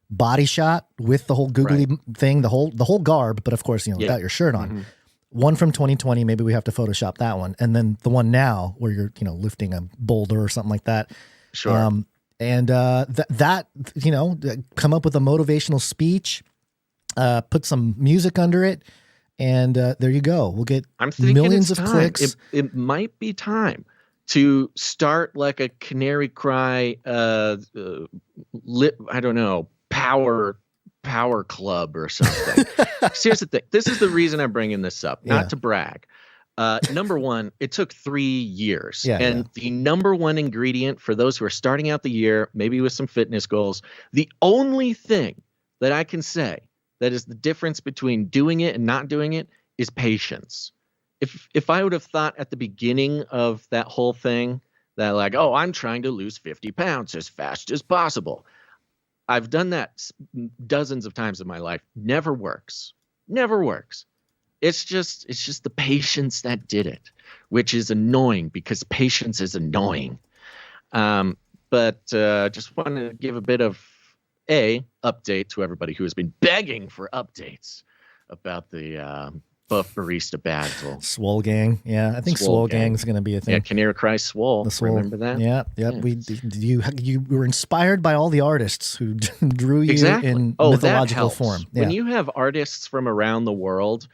body shot with the whole googly thing, the whole garb, but of course, without your shirt on. Mm-hmm. One from 2020, maybe we have to Photoshop that one, and then the one now where you're lifting a boulder or something like that. Sure. And come up with a motivational speech, put some music under it, and there you go. We'll get millions of clicks. It might be time to start like a Canary Cry, I don't know, power club or something. Here's the thing. This is the reason I'm bringing this up, not to brag. Number one, it took 3 years. The number one ingredient for those who are starting out the year, maybe with some fitness goals, the only thing that I can say that is the difference between doing it and not doing it is patience. If I would have thought at the beginning of that whole thing that like, oh, I'm trying to lose 50 pounds as fast as possible. I've done that dozens of times in my life. Never works. It's just the patience that did it, which is annoying because patience is annoying. But just wanted to give a bit of update to everybody who has been begging for updates about the Buff Barista Battle. Swole Gang. Yeah, I think Swole Gang is going to be a thing. Yeah, Canary Cry Swole. The Swole. Remember that? Yeah. You were inspired by all the artists who drew you in mythological form. Yeah. When you have artists from around the world,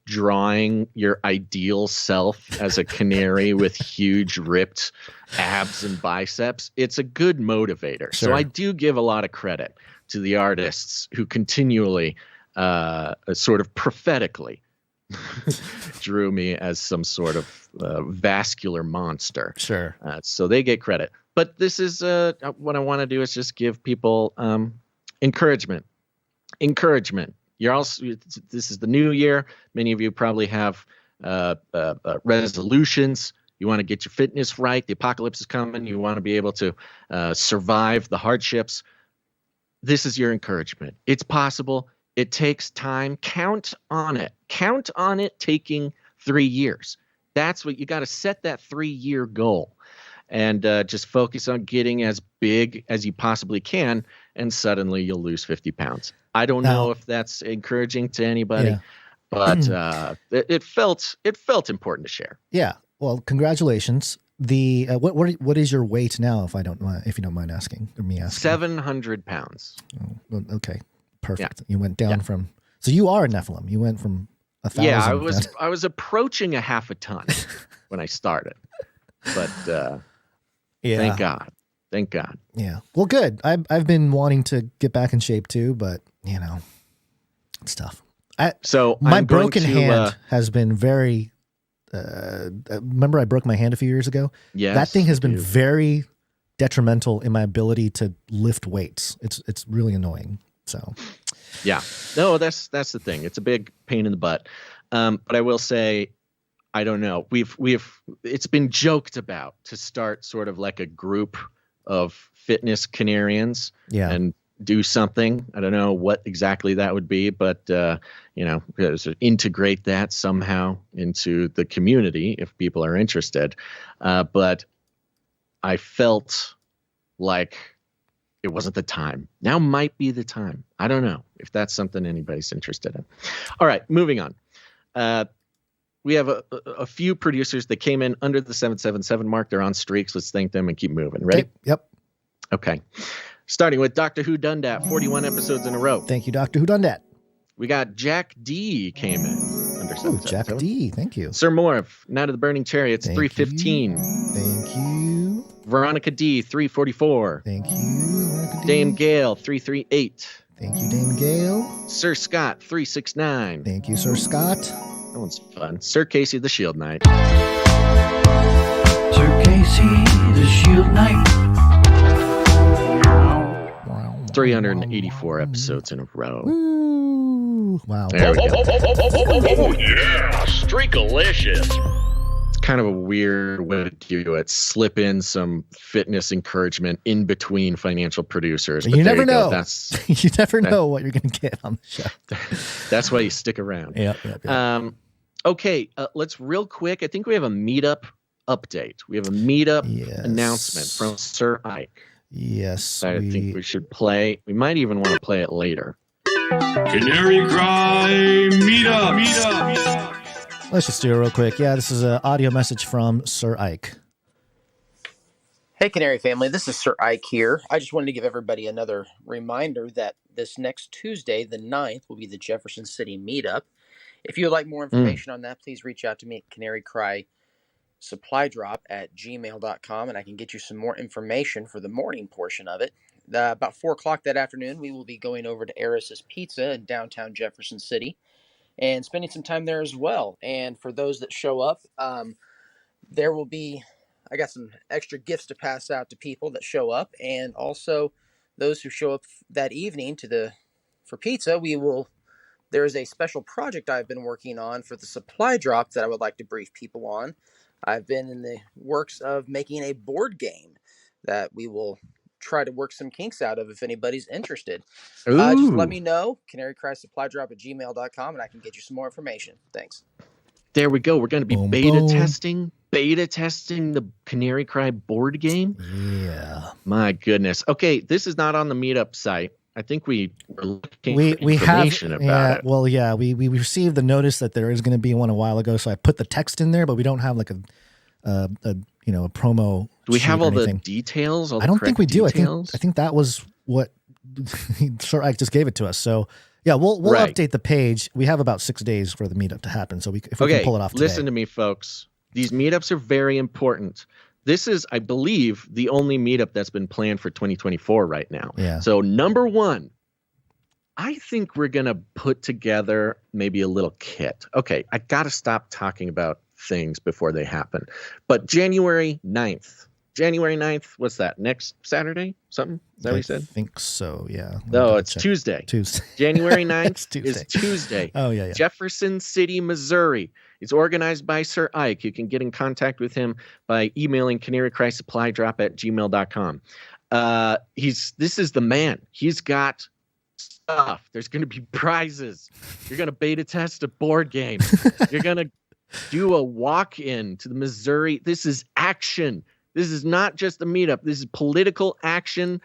drawing your ideal self as a canary with huge ripped abs and biceps, it's a good motivator. Sure. So I do give a lot of credit to the artists who continually sort of prophetically drew me as some sort of vascular monster. Sure. So they get credit. But this is what I want to do is just give people encouragement. You're also, this is the new year. Many of you probably have resolutions. You want to get your fitness right. The apocalypse is coming. You want to be able to survive the hardships. This is your encouragement. It's possible. It takes time. Count on it. Count on it taking 3 years. That's what you got to set that 3-year goal and just focus on getting as big as you possibly can. And suddenly you'll lose 50 pounds. I don't know if that's encouraging to anybody, but it felt important to share. Yeah. Well, congratulations. The what is your weight now, if you don't mind asking, or me asking? 700 pounds. Oh, well, okay. Perfect. Yeah. You went down from, so you are a Nephilim. You went from 1,000. Yeah, I was approaching a half a ton when I started, but thank God. Yeah. Well, good. I've been wanting to get back in shape too, but it's tough. My broken hand has been very. Remember, I broke my hand a few years ago. Yes, that thing has been very detrimental in my ability to lift weights. It's really annoying. So, yeah, no, that's the thing. It's a big pain in the butt. But I will say, I don't know. It's been joked about to start sort of like a group of fitness Canarians and do something. I don't know what exactly that would be, but, integrate that somehow into the community if people are interested. But I felt like it wasn't the time. Now might be the time. I don't know if that's something anybody's interested in. All right, moving on. We have a few producers that came in under the 777 mark. They're on streaks. Let's thank them and keep moving. Ready? Yep. Okay. Starting with Doctor Who Dundat, 41 episodes in a row. Thank you, Doctor Who Dundat. We got Jack D came in under 777. Jack D, thank you. Sir Morph, Night of the Burning Chariots, 315. Thank you. Veronica D, 344. Thank you, Veronica D. Dame Gale, 338. Thank you, Dame Gale. Sir Scott, 369. Thank you, Sir Scott. That one's fun. Sir Casey, the Shield Knight. Sir Casey, the Shield Knight. 384 episodes in a row. Woo. Wow. There we go. Oh, yeah. Streakalicious. It's kind of a weird way to do it. Slip in some fitness encouragement in between financial producers. You never know. You never know what you're going to get on the show. That's why you stick around. Yep. Okay, let's real quick. I think we have a Meetup update. We have a Meetup announcement from Sir Ike. Yes. I think we should play. We might even want to play it later. Canary Cry Meetup. Let's just do it real quick. Yeah, this is an audio message from Sir Ike. Hey, Canary family. This is Sir Ike here. I just wanted to give everybody another reminder that this next Tuesday, the 9th, will be the Jefferson City Meetup. If you would like more information on that, please reach out to me at Canary Cry Supply Drop at gmail.com, and I can get you some more information for the morning portion of it. About 4 o'clock that afternoon, we will be going over to Eris's Pizza in downtown Jefferson City and spending some time there as well. And for those that show up, there will be, I got some extra gifts to pass out to people that show up, and also those who show up that evening for pizza, there is a special project I've been working on for the supply drop that I would like to brief people on. I've been in the works of making a board game that we will try to work some kinks out of if anybody's interested. Just let me know, canarycrysupply.drop at gmail.com, and I can get you some more information. Thanks. There we go. We're going to be beta testing the Canary Cry board game. Yeah. My goodness. Okay, this is not on the Meetup site. I think we were looking for information about it. Well, yeah, we received the notice that there is going to be one a while ago, so I put the text in there, but we don't have like a promo. Do we have all the details? I don't think we do. I think that was what Sir Ike just gave it to us. So yeah, we'll update the page. We have about 6 days for the meetup to happen, so if we can pull it off today. Listen to me, folks. These meetups are very important. This is, I believe, the only meetup that's been planned for 2024 right now. Yeah. So number one, I think we're going to put together maybe a little kit. Okay, I got to stop talking about things before they happen. But January 9th, what's that? Next Saturday? Something? Is that what you said? I think so, yeah. No, it's Tuesday. January 9th is Tuesday. Oh, yeah. Jefferson City, Missouri. It's organized by Sir Ike. You can get in contact with him by emailing canarycrysupply.drop at gmail.com. This is the man. He's got stuff. There's going to be prizes. You're going to beta test a board game. You're going to do a walk-in to the Missouri. This is action. This is not just a meetup. This is political action.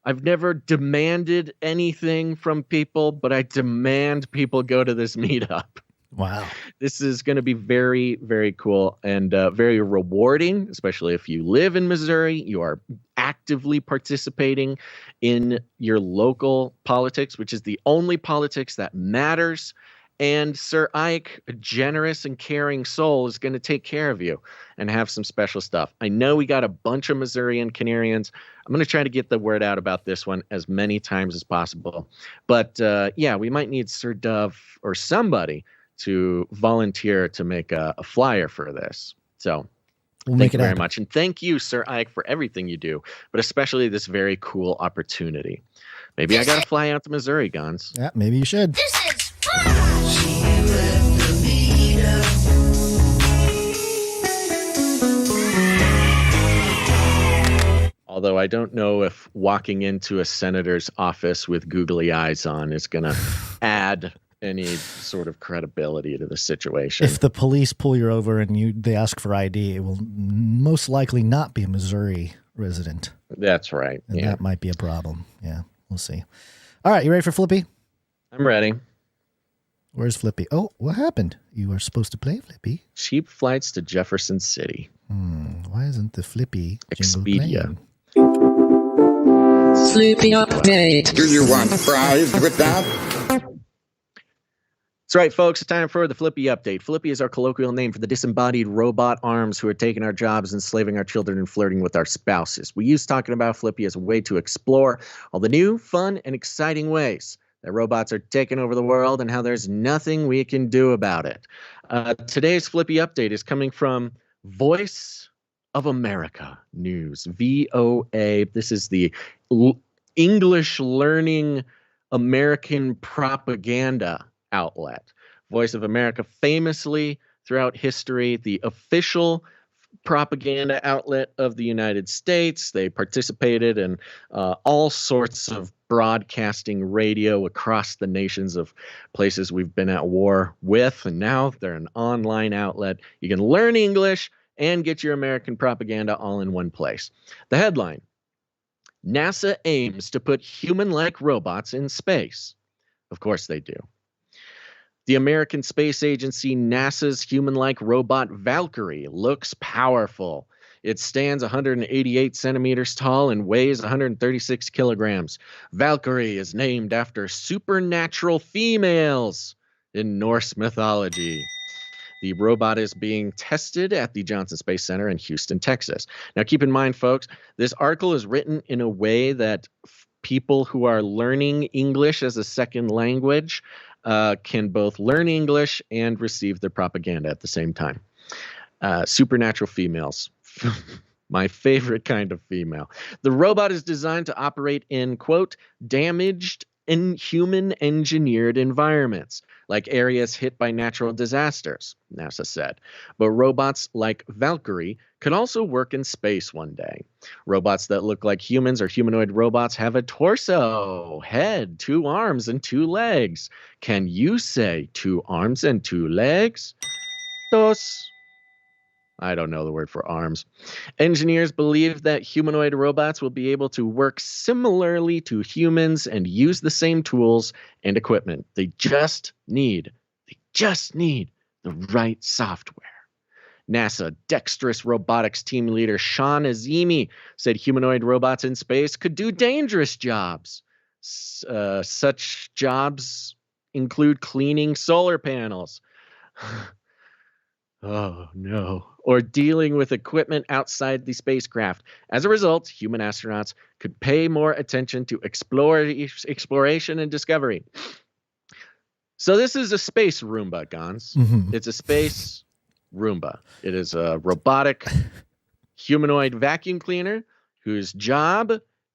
I've never demanded anything from people, but I demand people go to this meetup. Wow. This is going to be very, very cool and very rewarding, especially if you live in Missouri. You are actively participating in your local politics, which is the only politics that matters. And Sir Ike, a generous and caring soul, is going to take care of you and have some special stuff. I know we got a bunch of Missourian Canarians. I'm going to try to get the word out about this one as many times as possible. But yeah, we might need Sir Dove or somebody to volunteer to make a flyer for this. So thank you very much. And thank you, Sir Ike, for everything you do, but especially this very cool opportunity. Maybe I got to fly out to Missouri, Gons. Yeah, maybe you should. This is fun. See you at the meetup. All Although I don't know if walking into a senator's office with googly eyes on is going to add any sort of credibility to the situation. If the police pull you over and they ask for ID, it will most likely not be a Missouri resident. That's right. And that might be a problem. Yeah, we'll see. All right, you ready for Flippy? I'm ready. Where's Flippy? Oh, what happened? You are supposed to play Flippy. Cheap flights to Jefferson City. Why isn't the Flippy jingle Expedia. playing? Flippy update. Do you want fries with that? That's right, folks. It's time for the Flippy update. Flippy is our colloquial name for the disembodied robot arms who are taking our jobs, enslaving our children, and flirting with our spouses. We use talking about Flippy as a way to explore all the new, fun, and exciting ways that robots are taking over the world and how there's nothing we can do about it. Today's Flippy update is coming from Voice of America News, VOA. This is the English learning American propaganda outlet. Voice of America, famously throughout history, the official propaganda outlet of the United States. They participated in all sorts of broadcasting radio across the nations of places we've been at war with, and now they're an online outlet. You can learn English and get your American propaganda all in one place. The headline: NASA aims to put human-like robots in space. Of course they do. The American Space Agency, NASA's human-like robot Valkyrie looks powerful. It stands 188 centimeters tall and weighs 136 kilograms. Valkyrie is named after supernatural females in Norse mythology. The robot is being tested at the Johnson Space Center in Houston, Texas. Now, keep in mind, folks, this article is written in a way that people who are learning English as a second language can both learn English and receive their propaganda at the same time. Supernatural females. My favorite kind of female. The robot is designed to operate in, quote, damaged and human-engineered environments, like areas hit by natural disasters, NASA said. But robots like Valkyrie could also work in space one day. Robots that look like humans or humanoid robots have a torso, head, 2 arms, and 2 legs. Can you say 2 arms and 2 legs? Dos. I don't know the word for arms. Engineers believe that humanoid robots will be able to work similarly to humans and use the same tools and equipment. They just need the right software. NASA dexterous robotics team leader Sean Azimi said humanoid robots in space could do dangerous jobs. Such jobs include cleaning solar panels. Oh, no. Or dealing with equipment outside the spacecraft. As a result, human astronauts could pay more attention to exploration and discovery. So this is a space Roomba, Gons. Mm-hmm. It's a space Roomba. It is a robotic humanoid vacuum cleaner whose job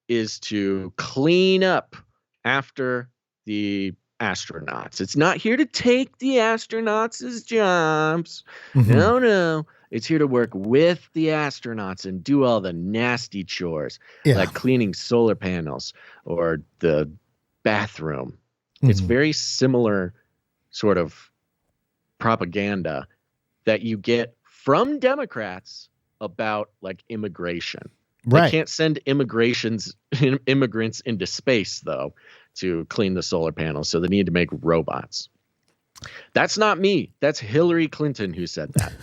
is to clean up after the astronauts. It's not here to take the astronauts' jobs. Mm-hmm. No. It's here to work with the astronauts and do all the nasty chores, like cleaning solar panels or the bathroom. Mm-hmm. It's very similar sort of propaganda that you get from Democrats about like immigration. Right. They can't send immigrants into space, though, to clean the solar panels, so they need to make robots. That's not me. That's Hillary Clinton who said that.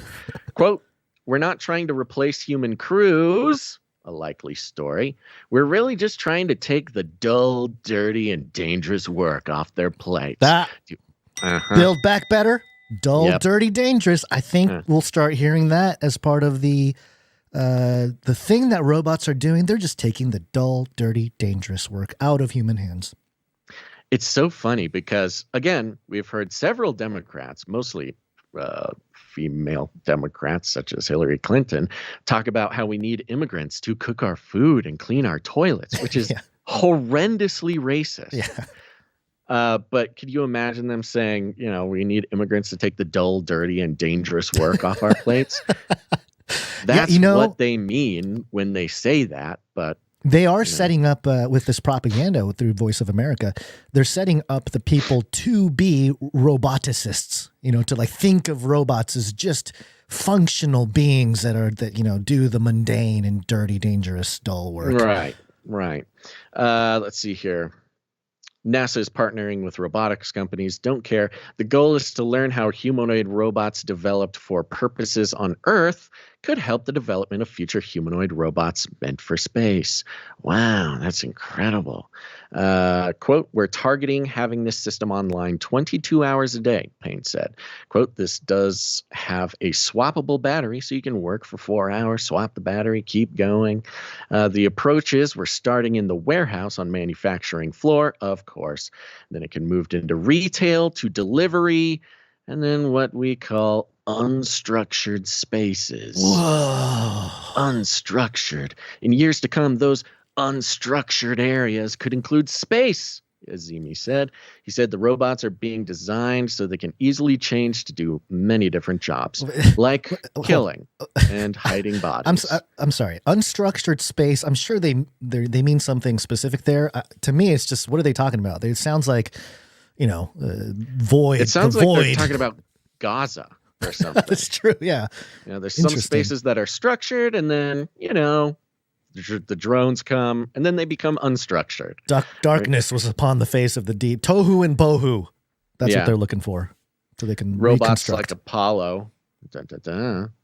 Quote, "We're not trying to replace human crews," a likely story. "We're really just trying to take the dull, dirty, and dangerous work off their plates." Build back better, dull, dirty, dangerous. I think we'll start hearing that as part of the thing that robots are doing. They're just taking the dull, dirty, dangerous work out of human hands. It's so funny because, again, we've heard several Democrats, mostly female Democrats such as Hillary Clinton, talk about how we need immigrants to cook our food and clean our toilets, which is horrendously racist. Yeah. But could you imagine them saying, we need immigrants to take the dull, dirty, and dangerous work off our plates? That's what they mean when they say that, but They are setting up with this propaganda through Voice of America. They're setting up the people to be roboticists, to like think of robots as just functional beings that do the mundane and dirty, dangerous, dull work. Right. Let's see here. NASA is partnering with robotics companies. Don't care. The goal is to learn how humanoid robots developed for purposes on Earth could help the development of future humanoid robots meant for space. Wow, that's incredible. Quote, we're targeting having this system online 22 hours a day, Payne said. Quote, this does have a swappable battery, so you can work for 4 hours, swap the battery, keep going. The approach is we're starting in the warehouse on manufacturing floor, of course. Then it can move into retail to delivery, and then what we call unstructured spaces. Whoa. Unstructured. In years to come, those unstructured areas could include space, Azimi said. He said the robots are being designed so they can easily change to do many different jobs, like killing and hiding bodies. I'm sorry. Unstructured space. I'm sure they mean something specific there. To me, it's just, what are they talking about? It sounds like, void. It sounds like they're talking about Gaza or something. That's true. Yeah. There's some spaces that are structured, and then, the drones come, and then they become unstructured. Darkness was upon the face of the deep. Tohu and bohu. That's what they're looking for. So they can robots reconstruct. like Apollo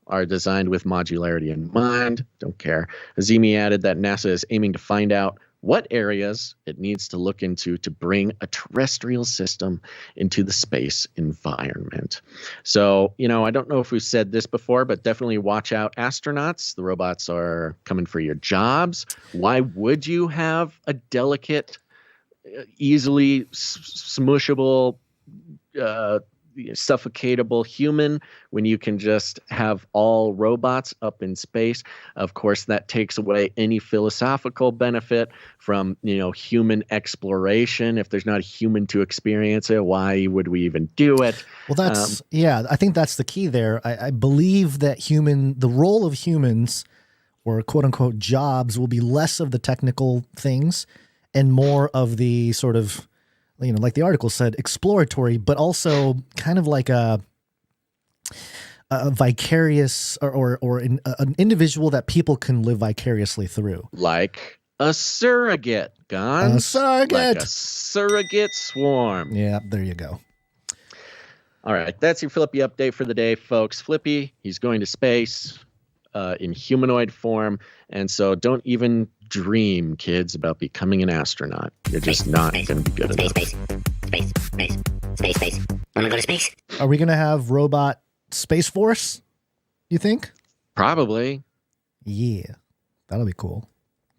are designed with modularity in mind. Don't care. Azimi added that NASA is aiming to find out what areas it needs to look into to bring a terrestrial system into the space environment. So, I don't know if we've said this before, but definitely watch out, astronauts. The robots are coming for your jobs. Why would you have a delicate, easily smushable, suffocatable human when you can just have all robots up in space? Of course, that takes away any philosophical benefit from, human exploration. If there's not a human to experience it, why would we even do it? Well, I think that's the key there. I believe that the role of humans, or quote unquote jobs, will be less of the technical things and more of the sort of, like the article said, exploratory, but also kind of like a vicarious or an individual that people can live vicariously through. Like a surrogate, Gons. Like a surrogate swarm. Yeah, there you go. All right, that's your Flippy update for the day, folks. Flippy, he's going to space in humanoid form, and so don't even dream, kids, about becoming an astronaut. You're just not going to be good enough. Space. Wanna go to space? Are we going to have robot Space Force, you think? Probably. Yeah, that'll be cool.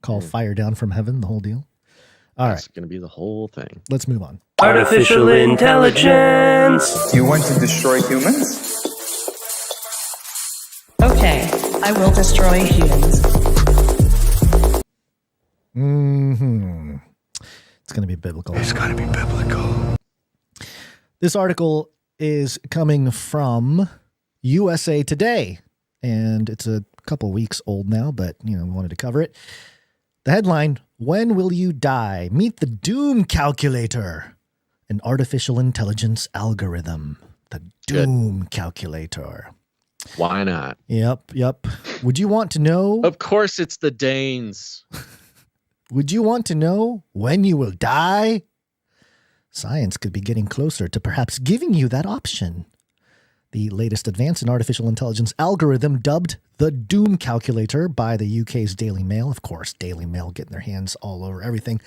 Call fire down from heaven, the whole deal. All right. That's going to be the whole thing. Let's move on. Artificial intelligence. You want to destroy humans? Okay, I will destroy humans. Mm-hmm. It's going to be biblical. It's got to be biblical. This article is coming from USA Today, and it's a couple weeks old now, but we wanted to cover it. The headline, "When Will You Die? Meet the Doom Calculator, an artificial intelligence algorithm." The Doom Calculator. Why not? Yep. Would you want to know? Of course it's the Danes. Would you want to know when you will die? Science could be getting closer to perhaps giving you that option. The latest advance in artificial intelligence algorithm, dubbed the Doom Calculator by the UK's Daily Mail, of course, Daily Mail getting their hands all over everything,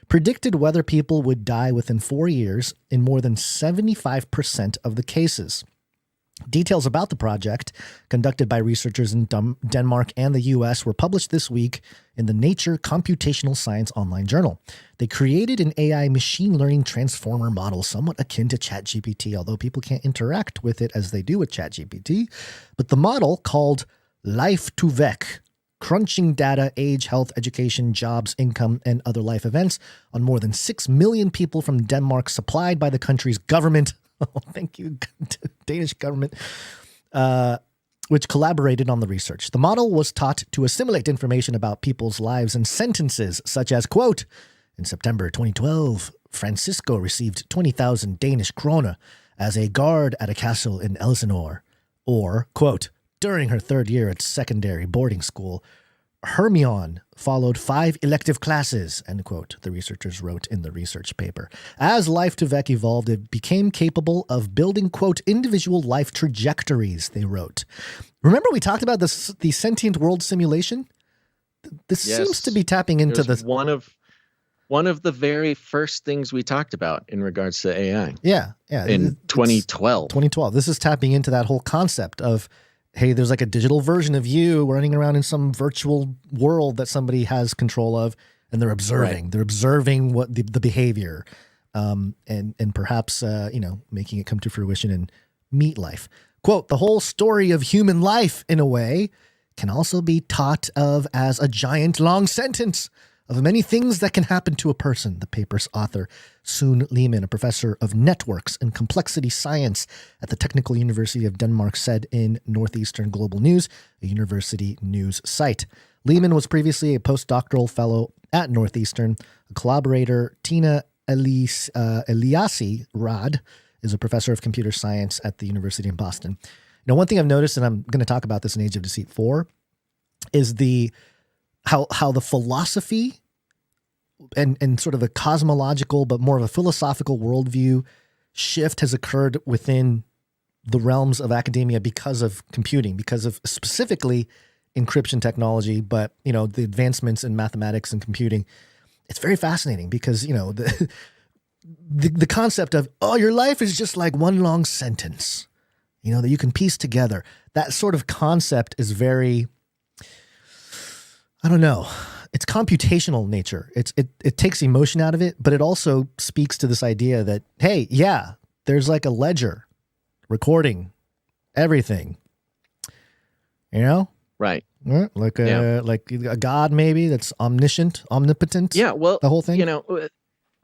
predicted whether people would die within 4 years in more than 75% of the cases. Details about the project, conducted by researchers in Denmark and the U.S., were published this week in the Nature Computational Science online journal. They created an AI machine learning transformer model somewhat akin to ChatGPT, although people can't interact with it as they do with ChatGPT. But the model, called Life to Vec, crunching data, age, health, education, jobs, income, and other life events on more than 6 million people from Denmark, supplied by the country's government. Oh, thank you, Danish government. which collaborated on the research. The model was taught to assimilate information about people's lives and sentences, such as, quote, in September 2012, Francisco received 20,000 Danish krone as a guard at a castle in Elsinore. Or, quote, during her third year at secondary boarding school, Hermione followed 5 elective classes, end quote, the researchers wrote in the research paper. As Life to Vec evolved, it became capable of building, quote, individual life trajectories, they wrote. Remember we talked about the sentient world simulation? This seems to be tapping into this. One of the very first things we talked about in regards to AI. Yeah. In 2012. 2012. This is tapping into that whole concept of, hey, there's like a digital version of you running around in some virtual world that somebody has control of, and they're observing. Right. They're observing what the behavior, and perhaps making it come to fruition in meat life. Quote, the whole story of human life, in a way, can also be thought of as a giant long sentence of many things that can happen to a person, the paper's author, Sune Lehmann, a professor of networks and complexity science at the Technical University of Denmark, said in Northeastern Global News, a university news site. Lehmann was previously a postdoctoral fellow at Northeastern. A collaborator, Tina Eliassi Rad, is a professor of computer science at the University in Boston. Now, one thing I've noticed, and I'm going to talk about this in Age of Deceit 4, is how the philosophy and sort of a cosmological, but more of a philosophical worldview shift has occurred within the realms of academia because of computing, because of specifically encryption technology, but, the advancements in mathematics and computing. It's very fascinating because, the concept of, your life is just like one long sentence, that you can piece together. That sort of concept is very, I don't know. It's computational in nature. It takes emotion out of it, but it also speaks to this idea that, hey, yeah, there's like a ledger recording everything, Right. Like a God maybe that's omniscient, omnipotent. Yeah. Well, the whole thing,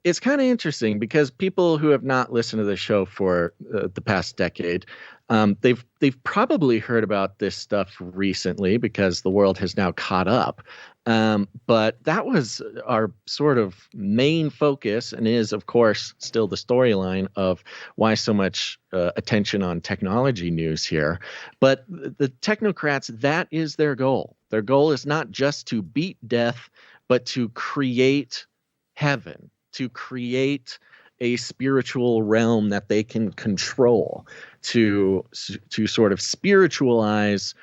it's kind of interesting because people who have not listened to the show for the past decade, they've probably heard about this stuff recently because the world has now caught up. But that was our sort of main focus and is, of course, still the storyline of why so much attention on technology news here. But the technocrats, that is their goal. Their goal is not just to beat death, but to create heaven, to create a spiritual realm that they can control, to sort of spiritualize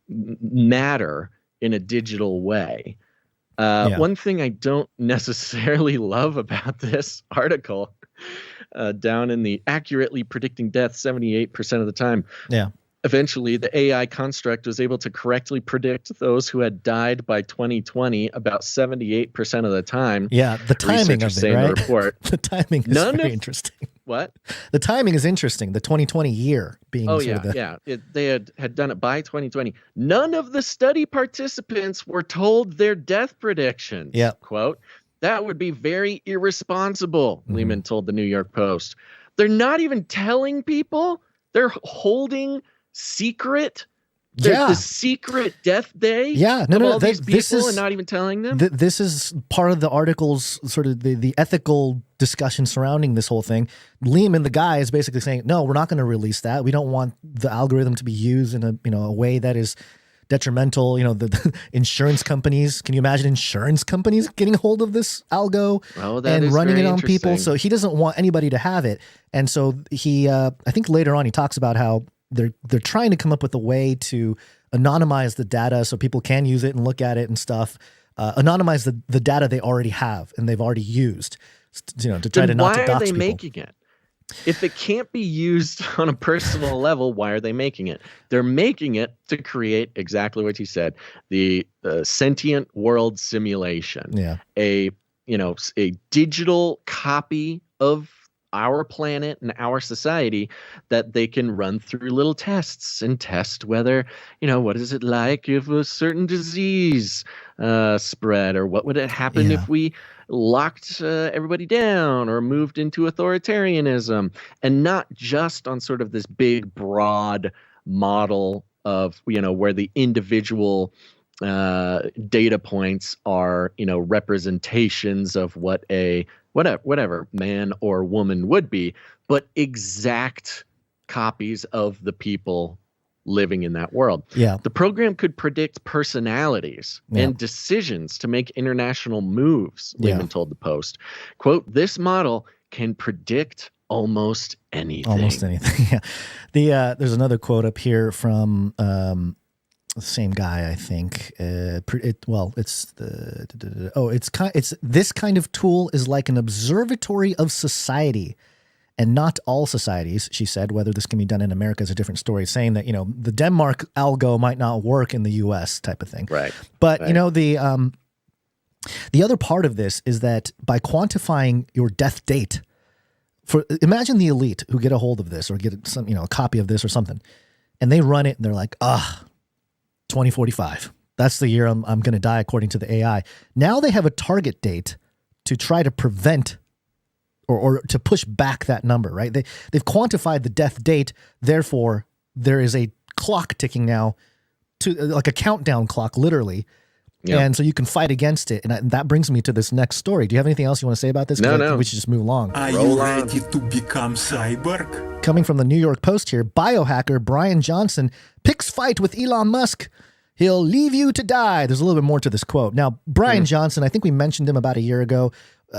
matter in a digital way. One thing I don't necessarily love about this article, down in the accurately predicting death 78% of the time. Yeah. Eventually, the AI construct was able to correctly predict those who had died by 2020 about 78% of the time. Yeah, the timing of it, right? The report. The timing is very interesting. What? The timing is interesting. The 2020 year being they had done it by 2020. None of the study participants were told their death predictions. Yeah. Quote, that would be very irresponsible, Lehman told the New York Post. They're not even telling people. They're holding secret. The secret death day. Yeah, all these people and not even telling them. This is part of the article's sort of the ethical discussion surrounding this whole thing. Lehman, the guy, is basically saying, no, we're not going to release that. We don't want the algorithm to be used in a way that is detrimental. The insurance companies. Can you imagine insurance companies getting a hold of this algo and running it on people? So he doesn't want anybody to have it. And so he, I think later on, he talks about how they're trying to come up with a way to anonymize the data so people can use it and look at it and stuff. Anonymize the data they already have and they've already used, to try to not to dox people. Why are they making it? If it can't be used on a personal level, why are they making it? They're making it to create exactly what you said, the sentient world simulation. Yeah. A digital copy of our planet and our society that they can run through little tests and test whether, what is it like if a certain disease spread, or what would it happen if we locked everybody down or moved into authoritarianism, and not just on sort of this big, broad model of, where the individual data points are, representations of what a whatever man or woman would be, but exact copies of the people living in that world. Yeah. The program could predict personalities and decisions to make international moves, Lehman told the Post. Quote, this model can predict almost anything. Almost anything. Yeah. There's another quote up here from the same guy, I think. It's this kind of tool is like an observatory of society. And not all societies, she said. Whether this can be done in America is a different story, saying that, the Denmark algo might not work in the U.S. type of thing. Right. But, the other part of this is that by quantifying your death date, imagine the elite who get a hold of this or get some, a copy of this or something, and they run it and they're like, 2045. That's the year I'm going to die according to the AI. Now they have a target date to try to prevent or to push back that number, right? They've quantified the death date. Therefore, there is a clock ticking now, to like a countdown clock, literally. Yep. And so you can fight against it. And that brings me to this next story. Do you have anything else you want to say about this? No. We should just move along. Are you ready to become cyborg? Coming from the New York Post here, biohacker Bryan Johnson picks fight with Elon Musk. He'll leave you to die. There's a little bit more to this quote. Now, Bryan Johnson, I think we mentioned him about a year ago.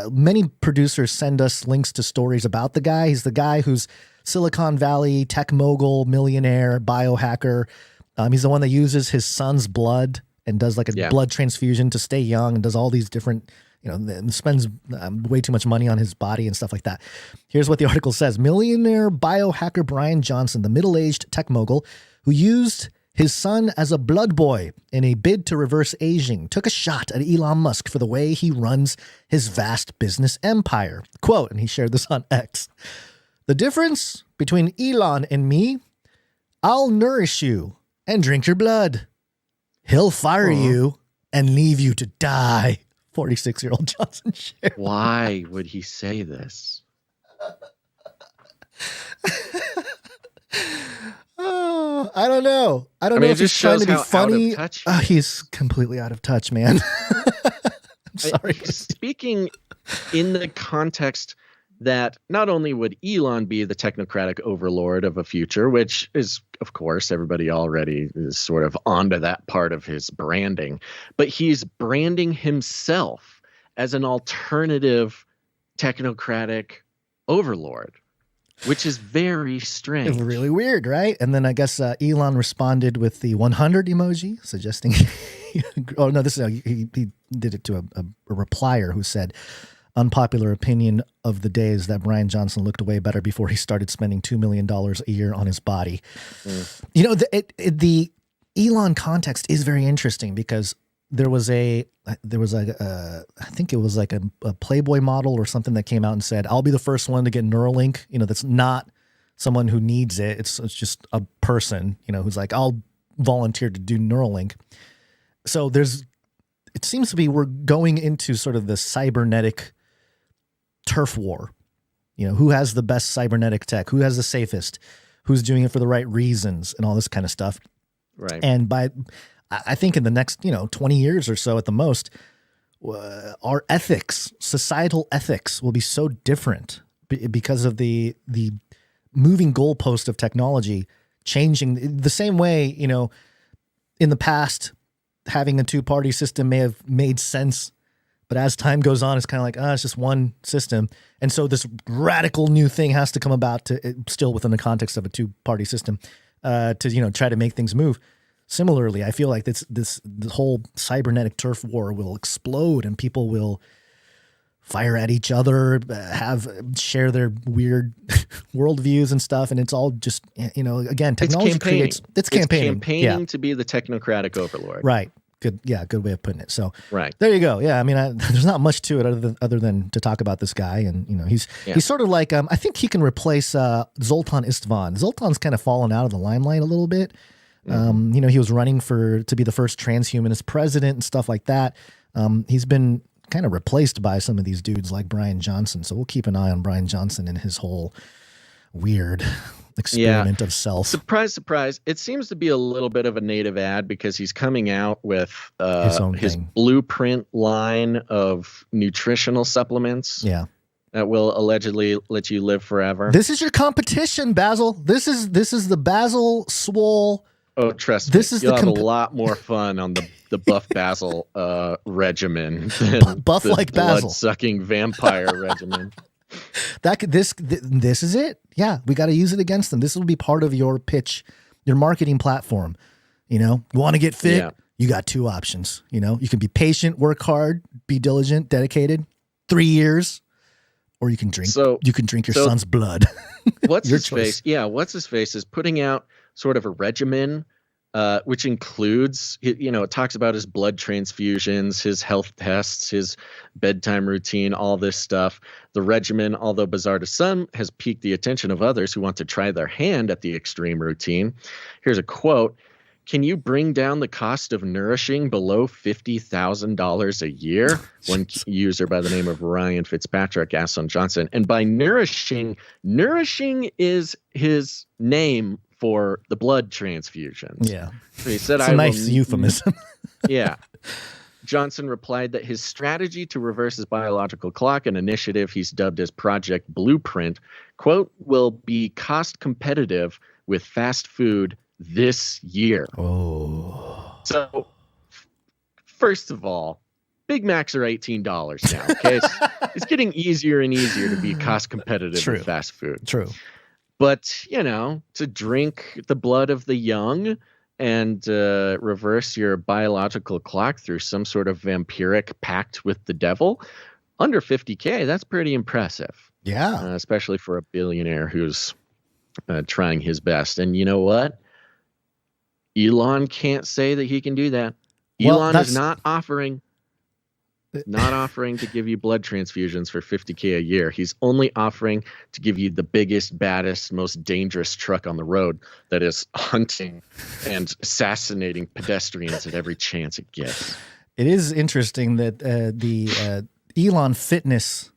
Many producers send us links to stories about the guy. He's the guy who's Silicon Valley, tech mogul, millionaire, biohacker. He's the one that uses his son's blood and does like a blood transfusion to stay young and does all these different, spends way too much money on his body and stuff like that. Here's what the article says. Millionaire biohacker Bryan Johnson, the middle-aged tech mogul who used his son as a blood boy in a bid to reverse aging, took a shot at Elon Musk for the way he runs his vast business empire. Quote, and he shared this on X. The difference between Elon and me, I'll nourish you and drink your blood. He'll fire you and leave you to die. 46-year-old Johnson shared. Why would he say this? I don't know. I don't know if he's trying to be funny. He's completely out of touch, man. I'm sorry. Speaking in the context that not only would Elon be the technocratic overlord of a future, which is, of course, everybody already is sort of onto that part of his branding, but he's branding himself as an alternative technocratic overlord, which is very strange. It's really weird, right? And then I guess Elon responded with the 100 emoji, suggesting. He did it to a replier who said, unpopular opinion of the day is that Bryan Johnson looked way better before he started spending $2 million a year on his body. The Elon context is very interesting because there was I think it was like a Playboy model or something that came out and said, I'll be the first one to get Neuralink. That's not someone who needs it. It's just a person, who's like, I'll volunteer to do Neuralink. So it seems to be, we're going into sort of the cybernetic turf war. Who has the best cybernetic tech? Who has the safest? Who's doing it for the right reasons and all this kind of stuff. Right. And I think in the next, 20 years or so at the most, our ethics, societal ethics will be so different because of the moving goalpost of technology changing the same way, in the past, having a two-party system may have made sense, but as time goes on, it's kind of like, it's just one system. And so this radical new thing has to come about still within the context of a two-party system to, try to make things move. Similarly, I feel like the whole cybernetic turf war will explode and people will fire at each other, share their weird worldviews and stuff. And it's all just, again, technology creates... It's campaigning to be the technocratic overlord. Right. Good. Yeah, good way of putting it. So right. There you go. Yeah, I mean, there's not much to it other than to talk about this guy. And, he's sort of like, I think he can replace Zoltan Istvan. Zoltan's kind of fallen out of the limelight a little bit. Mm-hmm. He was running to be the first transhumanist president and stuff like that. He's been kind of replaced by some of these dudes like Bryan Johnson. So we'll keep an eye on Bryan Johnson and his whole weird experiment of self. Surprise, surprise. It seems to be a little bit of a native ad because he's coming out with his blueprint line of nutritional supplements. Yeah. That will allegedly let you live forever. This is your competition, Basil. This is the Basil Swole. Oh, trust me. You'll have a lot more fun on the Buff Basil regimen than Buff like Basil. Blood-sucking vampire regimen. This is it. Yeah, we got to use it against them. This will be part of your pitch, your marketing platform. You want to get fit? Yeah. You got two options. You can be patient, work hard, be diligent, dedicated, 3 years, or you can drink. You can drink your son's blood. What's his face? Yeah, what's his face is putting out sort of a regimen, which includes, it talks about his blood transfusions, his health tests, his bedtime routine, all this stuff. The regimen, although bizarre to some, has piqued the attention of others who want to try their hand at the extreme routine. Here's a quote. Can you bring down the cost of nourishing below $50,000 a year? One user by the name of Ryan Fitzpatrick asked on Johnson. And by nourishing is his name for the blood transfusions. Yeah. So he said, it's a nice euphemism. Yeah. Johnson replied that his strategy to reverse his biological clock, an initiative he's dubbed as Project Blueprint, quote, will be cost competitive with fast food this year. Oh. So, first of all, Big Macs are $18 now. Okay. It's getting easier and easier to be cost competitive with fast food. True. But, to drink the blood of the young and reverse your biological clock through some sort of vampiric pact with the devil, under $50K, that's pretty impressive. Yeah. Especially for a billionaire who's trying his best. And you know what? Elon can't say that he can do that. Elon is not offering to give you blood transfusions for $50K a year. He's only offering to give you the biggest, baddest, most dangerous truck on the road that is hunting and assassinating pedestrians at every chance it gets. It is interesting that the Elon fitness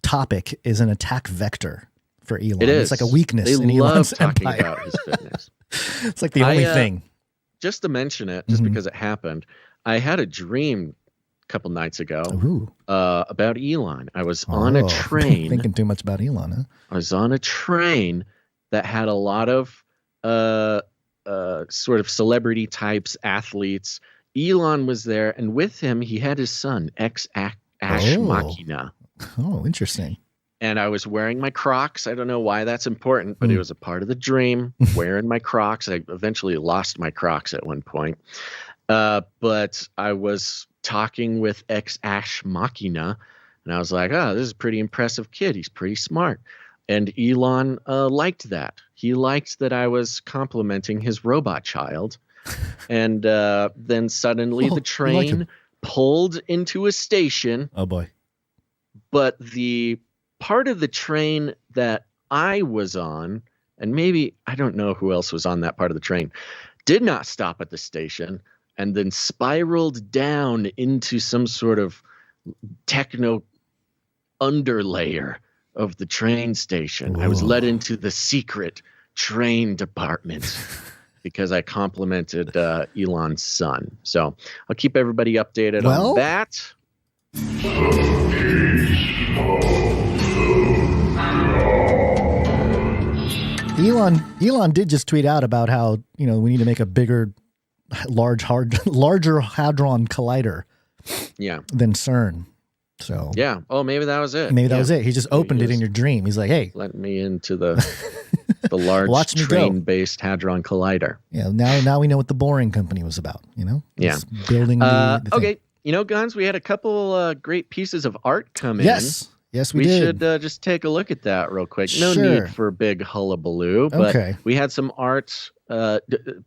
topic is an attack vector for Elon. It is. It's like a weakness in Elon's empire. About his fitness. It's like the only thing. Just to mention it, just because it happened, I had a dream couple nights ago about Elon. I was on a train. Thinking too much about Elon, huh? I was on a train that had a lot of sort of celebrity types, athletes. Elon was there, and with him, he had his son, Ash Machina. Oh, interesting. And I was wearing my Crocs. I don't know why that's important, but it was a part of the dream, wearing my Crocs. I eventually lost my Crocs at one point. But I was talking with Ash Machina, and I was like, oh, this is a pretty impressive kid. He's pretty smart. And Elon liked that. He liked that I was complimenting his robot child. And then suddenly the train pulled into a station. Oh, boy. But the part of the train that I was on, and maybe I don't know who else was on that part of the train, did not stop at the station and then spiraled down into some sort of techno underlayer of the train station. Whoa. I was led into the secret train department because I complimented Elon's son. So I'll keep everybody updated on that. Elon did just tweet out about how, we need to make a bigger, larger hadron collider than CERN. So yeah. Oh, maybe that was it. Maybe that was it. He just opened it in your dream. He's like, hey, let me into the large train-based hadron collider. Yeah. Now we know what the Boring Company was about, Yeah. Building the okay. Guns, we had a couple great pieces of art come in. Yes, we did. Should just take a look at that real quick. No need for a big hullabaloo, but we had some art.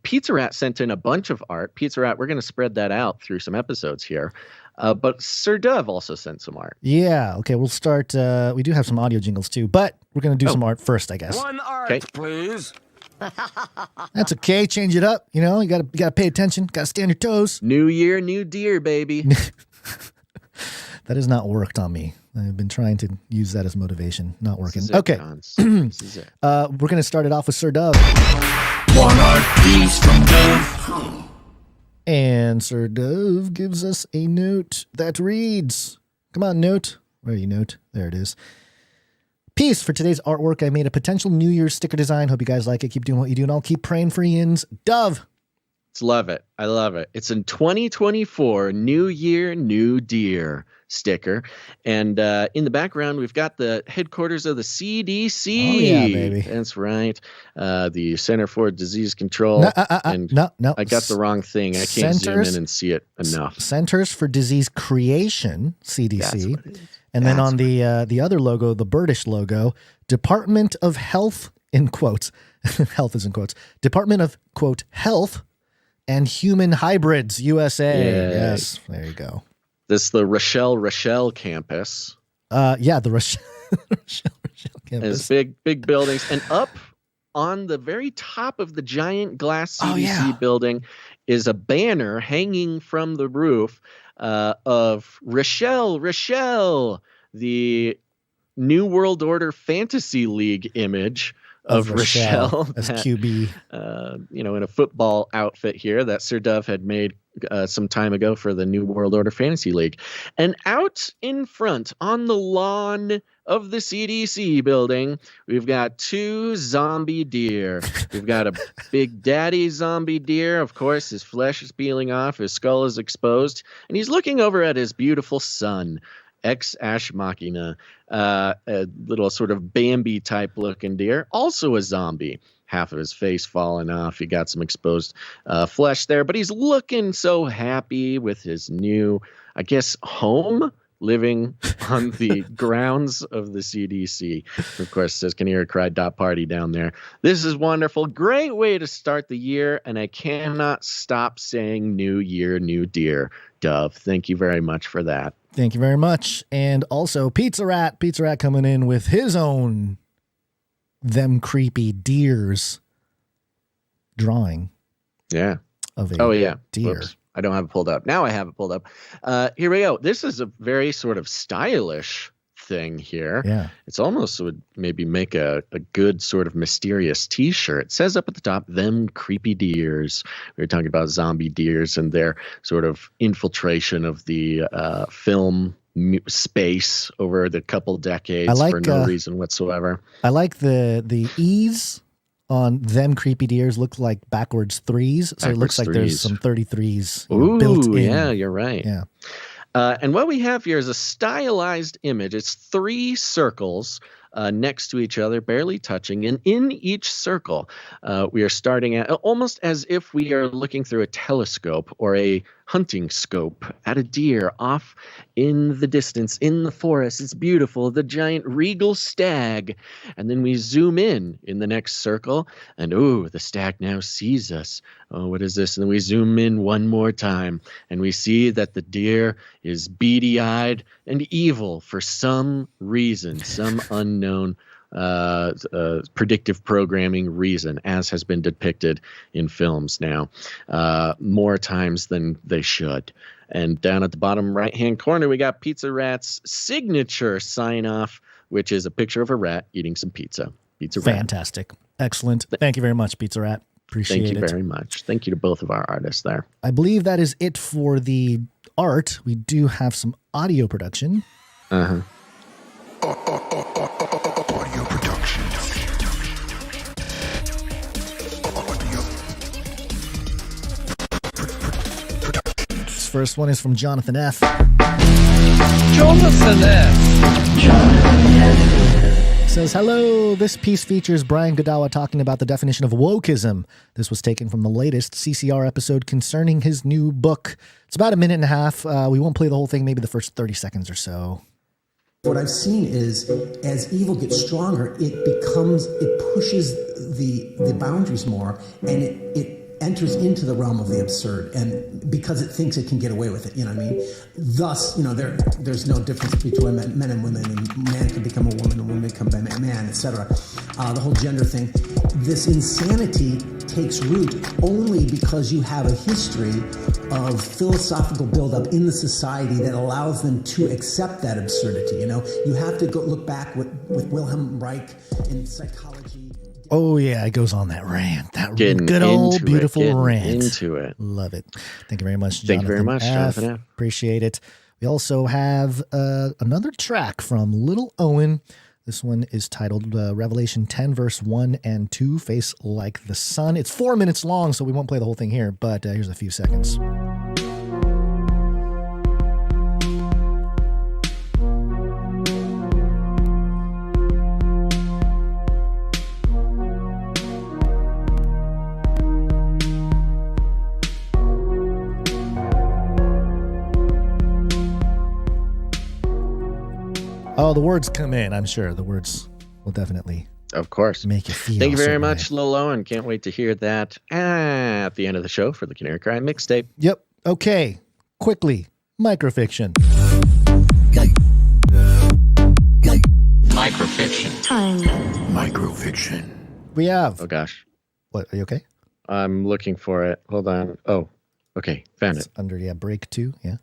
Pizza Rat sent in a bunch of art. Pizza Rat, we're going to spread that out through some episodes here. But Sir Dove also sent some art. Yeah. Okay. We'll start. We do have some audio jingles too, but we're going to do some art first, I guess. One art, please. That's okay. Change it up. You got to pay attention. Got to stay on your toes. New year, new deer, baby. That has not worked on me. I've been trying to use that as motivation. Not working. Okay. This is it. We're going to start it off with Sir Dove. One art piece from Dove. And Sir Dove gives us a note that reads, come on, note. Where are you, note? There it is. Peace. For today's artwork, I made a potential New Year's sticker design. Hope you guys like it. Keep doing what you do, and I'll keep praying for Ian's. Dove. Love it. I love it. It's in 2024, New Year, New Deer sticker. And in the background, we've got the headquarters of the CDC. Oh, yeah, baby. That's right. The Center for Disease Control. No. I got the wrong thing. I can't zoom in and see it enough. Centers for Disease Creation, CDC. That's what it is. And then on the other logo, the birdish logo, Department of Health, in quotes, health is in quotes, Department of, quote, Health and Human Hybrids, USA. Yay. Yes, there you go. This is the Rochelle campus. The Rochelle campus. It's big buildings. And up on the very top of the giant glass CDC building is a banner hanging from the roof of Rochelle, the New World Order Fantasy League image of Rochelle as QB. In a football outfit here that Sir Dove had made some time ago for the New World Order Fantasy League. And out in front on the lawn of the CDC building, we've got two zombie deer. We've got a big daddy zombie deer. Of course, his flesh is peeling off. His skull is exposed. And he's looking over at his beautiful son, Ex Ash Machina, a little sort of Bambi type looking deer, also a zombie. Half of his face falling off. He got some exposed flesh there, but he's looking so happy with his new, I guess, home, living on the grounds of the CDC. Of course, it says Canary Cry.party down there. This is wonderful. Great way to start the year, and I cannot stop saying New Year, New Deer. Dove, thank you very much for that. Thank you very much. And also Pizza Rat coming in with his own Them Creepy Deers drawing. Yeah. Of a deer. Whoops. I don't have it pulled up. Now I have it pulled up. Here we go. This is a very sort of stylish thing here. Yeah. It's almost would maybe make a good sort of mysterious t-shirt. It says up at the top, Them Creepy Deers. We were talking about zombie deers and their sort of infiltration of the film space over the couple decades for no reason whatsoever. I like the E's on Them Creepy Deers look like backwards threes. So it looks like there's some 33s built in. Yeah, you're right. Yeah. And what we have here is a stylized image. It's 3 circles next to each other, barely touching. And in each circle, we are starting at almost as if we are looking through a telescope or a hunting scope at a deer off in the distance, in the forest. It's beautiful, the giant regal stag. And then we zoom in the next circle, and the stag now sees us. Oh, what is this? And then we zoom in one more time, and we see that the deer is beady-eyed and evil for some reason, some unknown predictive programming reason, as has been depicted in films now more times than they should. And down at the bottom right-hand corner, we got Pizza Rat's signature sign-off, which is a picture of a rat eating some pizza. Pizza Rat. Fantastic. Excellent. Thank you very much, Pizza Rat. Appreciate it. Thank you very much. Thank you to both of our artists there. I believe that is it for the art. We do have some audio production. Audio production. This first one is from Jonathan F. Jonathan F. Says, hello, this piece features Brian Godawa talking about the definition of wokeism. This was taken from the latest CCR episode concerning his new book. It's about a minute and a half. We won't play the whole thing, maybe the first 30 seconds or so. What I've seen is, as evil gets stronger, it pushes the boundaries more, and it enters into the realm of the absurd, and because it thinks it can get away with it, you know what I mean? Thus, there's no difference between men and women, and man can become a woman, and woman can become a man, etc. The whole gender thing. This insanity takes root only because you have a history of philosophical buildup in the society that allows them to accept that absurdity. You know, you have to go look back with Wilhelm Reich in psychology. Oh yeah, it goes on that rant, that Getting good old beautiful rant. Into it, love it. Thank you very much, Jonathan. Thank you very much, Jonathan F. Appreciate it. We also have another track from Little Owen. This one is titled Revelation 10, verse 1 and 2, Face Like the Sun. It's 4 minutes long, so we won't play the whole thing here, but here's a few seconds. Oh, the words come in. I'm sure the words will definitely, of course, make you feel. Thank you very much, Lil Owen. Can't wait to hear that at the end of the show for the Canary Cry mixtape. Yep. Okay. Quickly, microfiction. Microfiction. Time. Microfiction. We have. Oh gosh. What? Are you okay? I'm looking for it. Hold on. Oh. Okay, found it. Under, break 2, yeah.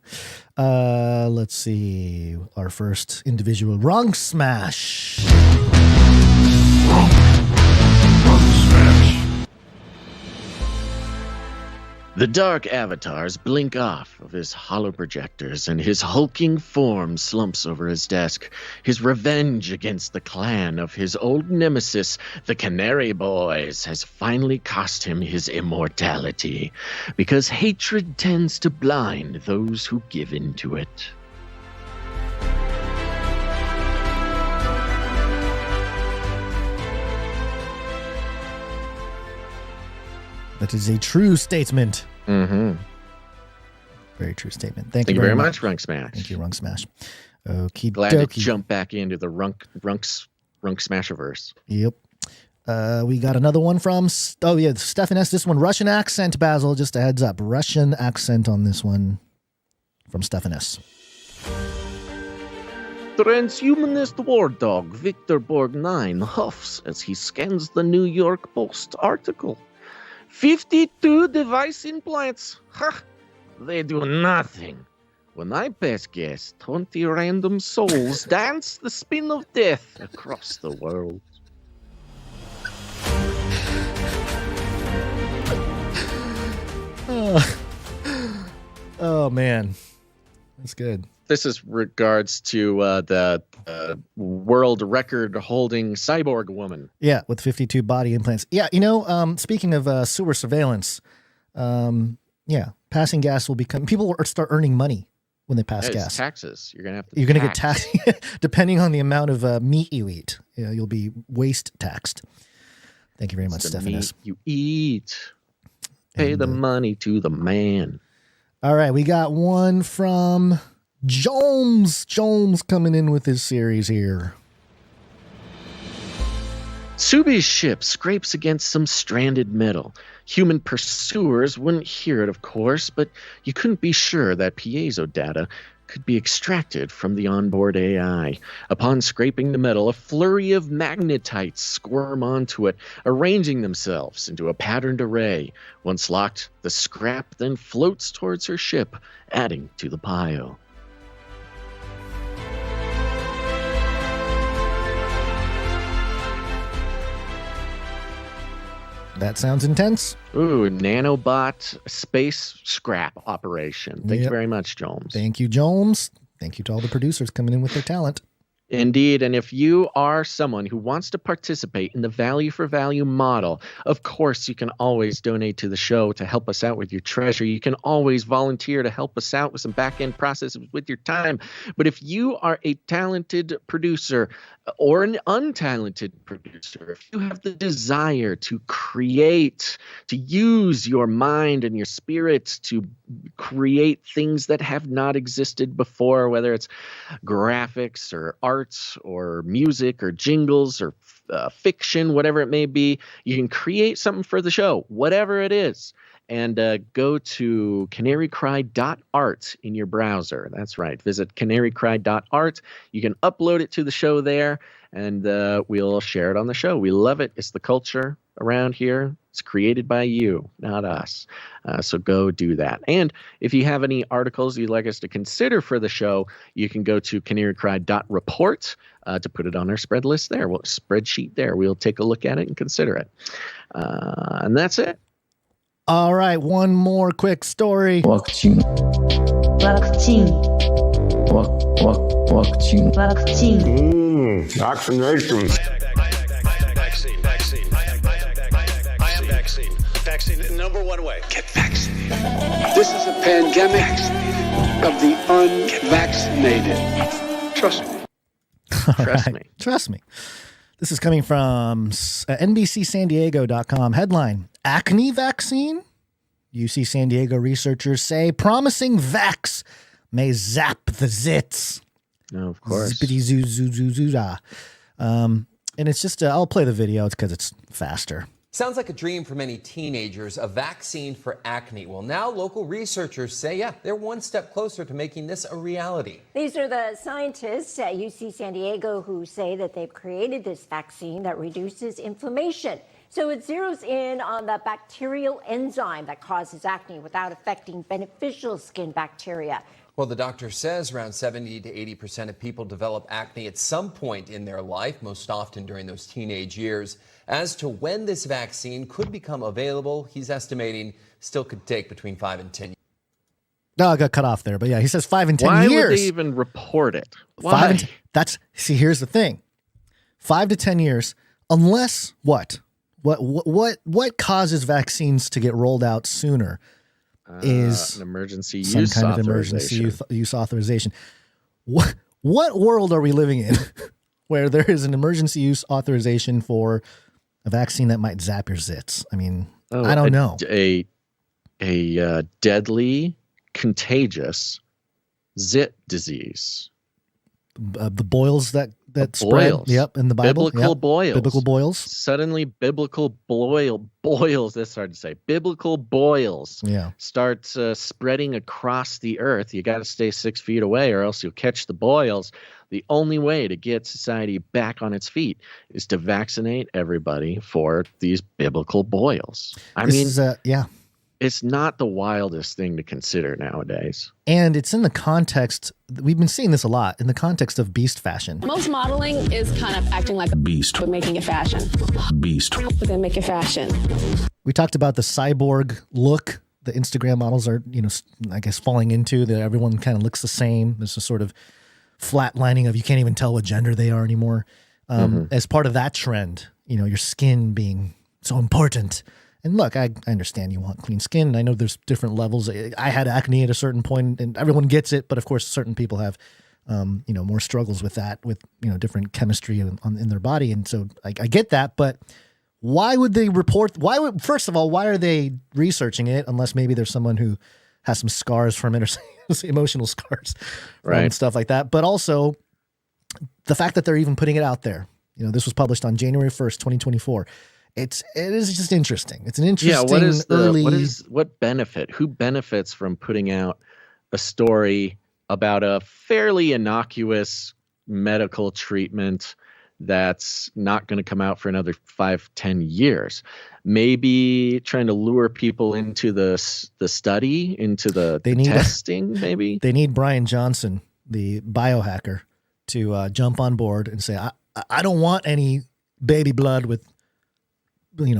Let's see. Our first individual, Wrong Smash. Wrong Smash. The dark avatars blink off of his hollow projectors, and his hulking form slumps over his desk. His revenge against the clan of his old nemesis, the Canary Boys, has finally cost him his immortality, because hatred tends to blind those who give in to it. That is a true statement. Mm-hmm. Very true statement. Thank you very much, Runk Smash. Thank you, Runk Smash. Okie Glad dokie. to jump back into the Runk Smashiverse. Yep. We got another one from, Stefan S. This one, Russian accent, Basil. Just a heads up. Russian accent on this one from Stefan S. Transhumanist war dog Victor Borg 9 huffs as he scans the New York Post article. 52 device implants. Ha! They do nothing. When I pass gas, 20 random souls dance the spin of death across the world. Oh man. That's good. This is regards to the world record holding cyborg woman. Yeah, with 52 body implants. Yeah, speaking of sewer surveillance, passing gas will become, people will start earning money when they pass gas. Taxes. You're going to get taxed depending on the amount of meat you eat. You'll be waste taxed. Thank you very much, Stephanus. You eat. Pay the money to the man. All right, we got one from Jones. Jones coming in with his series here. Subi's ship scrapes against some stranded metal. Human pursuers wouldn't hear it, of course, but you couldn't be sure that piezo data could be extracted from the onboard AI. Upon scraping the metal, a flurry of magnetites squirm onto it, arranging themselves into a patterned array. Once locked, the scrap then floats towards her ship, adding to the pile. That sounds intense. Ooh, nanobot space scrap operation. Thank you very much, Jones. Thank you, Jones. Thank you to all the producers coming in with their talent. Indeed, and if you are someone who wants to participate in the value for value model, of course you can always donate to the show to help us out with your treasure. You can always volunteer to help us out with some back-end processes with your time. But if you are a talented producer or an untalented producer, if you have the desire to create, to use your mind and your spirit to create things that have not existed before, whether it's graphics or art or music or jingles or fiction, whatever it may be, you can create something for the show, whatever it is, and go to canarycry.art in your browser. That's right. Visit canarycry.art. You can upload it to the show there, and we'll share it on the show. We love it. It's the culture around here. It's created by you, not us. So go do that. And if you have any articles you'd like us to consider for the show, you can go to canarycry.report to put it on our spreadsheet there. We'll take a look at it and consider it. And that's it. All right, one more quick story. Vaccine. Vaccination. Vaccine, number one way. Get vaccinated. This is a pandemic of the unvaccinated. Trust me. Trust me. This is coming from NBCSanDiego.com. Headline, acne vaccine? UC San Diego researchers say promising vax may zap the zits. Oh, of course. Zippity zoo zoo zoo zoo da. And it's just, I'll play the video. It's because it's faster. Sounds like a dream for many teenagers, a vaccine for acne. Well, now local researchers say, yeah, they're one step closer to making this a reality. These are the scientists at UC San Diego who say that they've created this vaccine that reduces inflammation. So it zeroes in on the bacterial enzyme that causes acne without affecting beneficial skin bacteria. Well, the doctor says around 70 to 80% of people develop acne at some point in their life, most often during those teenage years. As to when this vaccine could become available, he's estimating still could take between 5 and 10 years. No, I got cut off there, but yeah, he says 5 and 10 Why years. Why would they even report it? Why? Here's the thing. 5 to 10 years, unless what? What causes vaccines to get rolled out sooner? Is an emergency some use kind of authorization. emergency use authorization. What world are we living in where there is an emergency use authorization for a vaccine that might zap your zits? I mean, I don't know. A deadly, contagious zit disease. The boils that spread. Yep, in the Bible. Biblical boils. Biblical boils. Suddenly, biblical boils. That's hard to say. Biblical boils. Yeah. Start spreading across the earth. You got to stay 6 feet away, or else you'll catch the boils. The only way to get society back on its feet is to vaccinate everybody for these biblical boils. It's not the wildest thing to consider nowadays. And it's in the context, we've been seeing this a lot, in the context of beast fashion. Most modeling is kind of acting like a beast, but making it fashion. Beast. But then make it fashion. We talked about the cyborg look the Instagram models are, I guess falling into, that everyone kind of looks the same. There's a sort of flatlining of you can't even tell what gender they are anymore. As part of that trend, your skin being so important. And look, I understand you want clean skin. I know there's different levels. I had acne at a certain point, and everyone gets it. But of course, certain people have, more struggles with that, with different chemistry in their body. And so I get that. But why would they report? First of all, why are they researching it? Unless maybe there's someone who has some scars from it, or emotional scars, right, and stuff like that. But also the fact that they're even putting it out there. This was published on January 1st, 2024. It is just interesting. It's an interesting what benefit? Who benefits from putting out a story about a fairly innocuous medical treatment that's not going to come out for another 5-10 years? Maybe trying to lure people into the study, into the testing. Maybe they need Bryan Johnson, the biohacker, to jump on board and say, I don't want any baby blood with,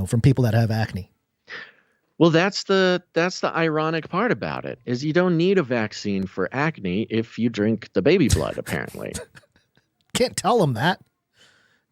from people that have acne. Well, that's the ironic part about it, is you don't need a vaccine for acne if you drink the baby blood, apparently. Can't tell them that.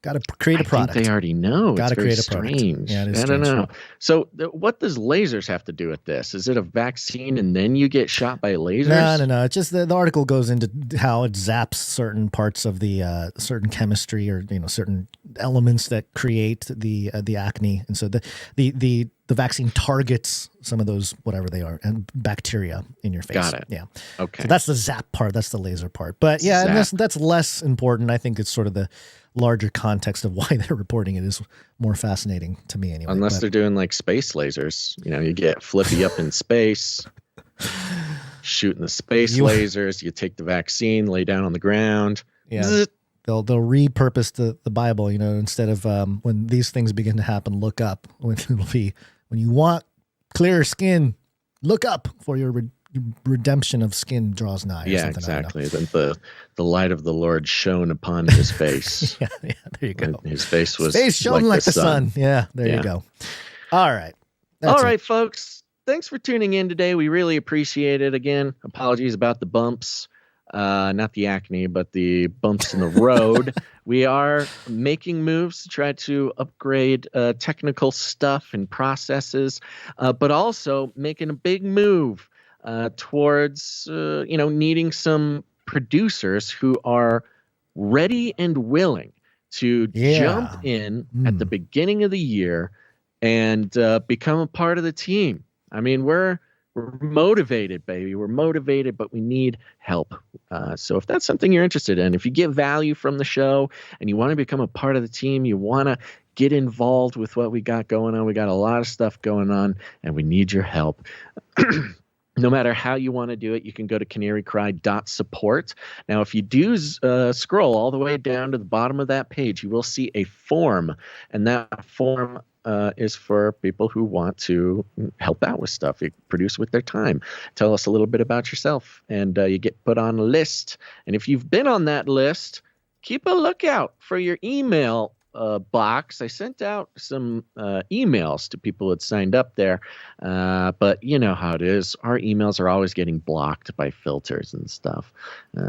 Got to create a product. I think they already know. Got to create a strange. product. Yeah, it is I don't know. So what does lasers have to do with this? Is it a vaccine and then you get shot by lasers? No. It's just the article goes into how it zaps certain parts of the certain chemistry or certain elements that create the acne, and so the vaccine targets some of those, whatever they are, and bacteria in your face. Got it. Yeah. Okay. So that's the zap part. That's the laser part. But yeah, and that's less important. I think it's sort of the larger context of why they're reporting it is more fascinating to me anyway. Unless they're doing like space lasers. You get Flippy up in space, shooting the space lasers. You take the vaccine, lay down on the ground. Yeah. They'll repurpose the Bible, instead of when these things begin to happen, look up. When you want clearer skin, look up, for your redemption of skin draws nigh. Or yeah, exactly. Then the light of the Lord shone upon his face. yeah, there you go. His face shone like the sun. Yeah, there you go. All right. All right, folks. Thanks for tuning in today. We really appreciate it. Again, apologies about the bumps. Not the acne, but the bumps in the road. We are making moves to try to upgrade technical stuff and processes, but also making a big move towards, needing some producers who are ready and willing to jump in at the beginning of the year and become a part of the team. I mean, we're motivated, baby. We're motivated, but we need help. So if that's something you're interested in, if you get value from the show and you want to become a part of the team, you want to get involved with what we got going on. We got a lot of stuff going on, and we need your help. No matter how you want to do it, you can go to canarycry.support. Now, if you do scroll all the way down to the bottom of that page, you will see a form, and that form is for people who want to help out with stuff, you produce with their time. Tell us a little bit about yourself, and you get put on a list. And if you've been on that list, keep a lookout for your email box. I sent out some emails to people who had signed up there, but you know how it is. Our emails are always getting blocked by filters and stuff,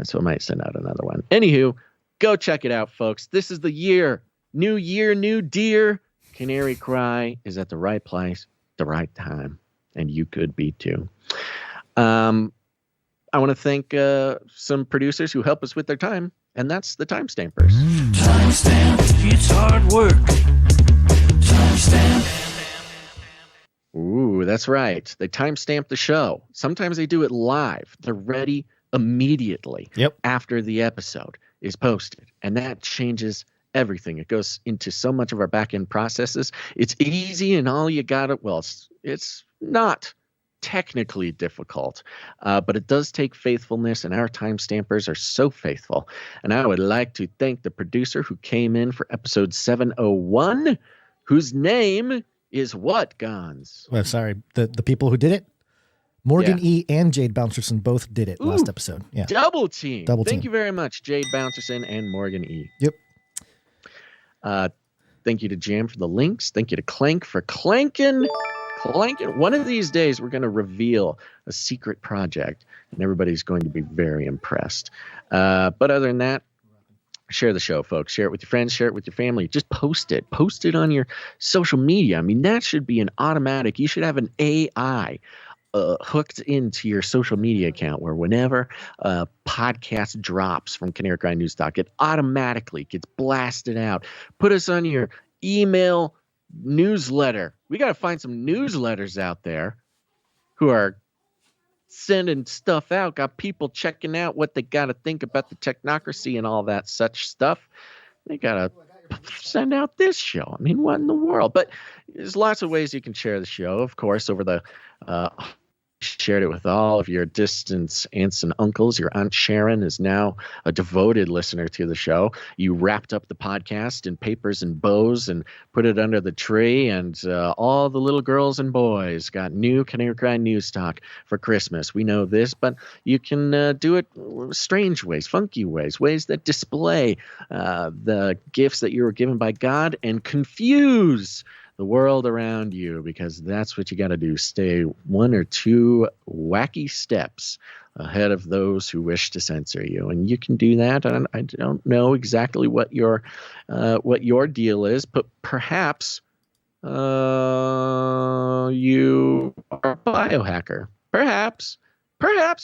so I might send out another one. Anywho, go check it out, folks. This is the year, new deer. Canary Cry is at the right place, the right time, and you could be too. I want to thank some producers who help us with their time, and that's the Timestampers. Timestamp, it's hard work. Timestamp. Ooh, that's right. They timestamp the show. Sometimes they do it live. They're ready immediately after the episode is posted, and that changes everything. It goes into so much of our back-end processes. It's easy, and all you got it. Well, it's not technically difficult, but it does take faithfulness, and our timestampers are so faithful. And I would like to thank the producer who came in for episode 701, whose name is what, Gons? Well, sorry, the people who did it? Morgan E. and Jade Bouncerson both did it last episode. Yeah, double team. Thank you very much, Jade Bouncerson and Morgan E. Yep. Thank you to Jam for the links. Thank you to Clank for clanking. One of these days, we're going to reveal a secret project, and everybody's going to be very impressed. But other than that, share the show, folks. Share it with your friends. Share it with your family. Just post it. Post it on your social media. I mean, that should be an automatic. You should have an AI hooked into your social media account where whenever a podcast drops from Canary Cry News Talk, it automatically gets blasted out. Put us on your email newsletter. We got to find some newsletters out there who are sending stuff out, got people checking out what they got to think about the technocracy and all that such stuff. They got to send out this show. I mean, what in the world? But there's lots of ways you can share the show, of course, over the shared it with all of your distant aunts and uncles. Your Aunt Sharon is now a devoted listener to the show. You wrapped up the podcast in papers and bows and put it under the tree, and all the little girls and boys got new Canary Cry News Talk for Christmas. We know this, but you can do it strange ways, funky ways, ways that display the gifts that you were given by God and confuse the world around you, because that's what you got to do. Stay one or two wacky steps ahead of those who wish to censor you, and you can do that. I don't know exactly what your deal is, but perhaps you are a biohacker. Perhaps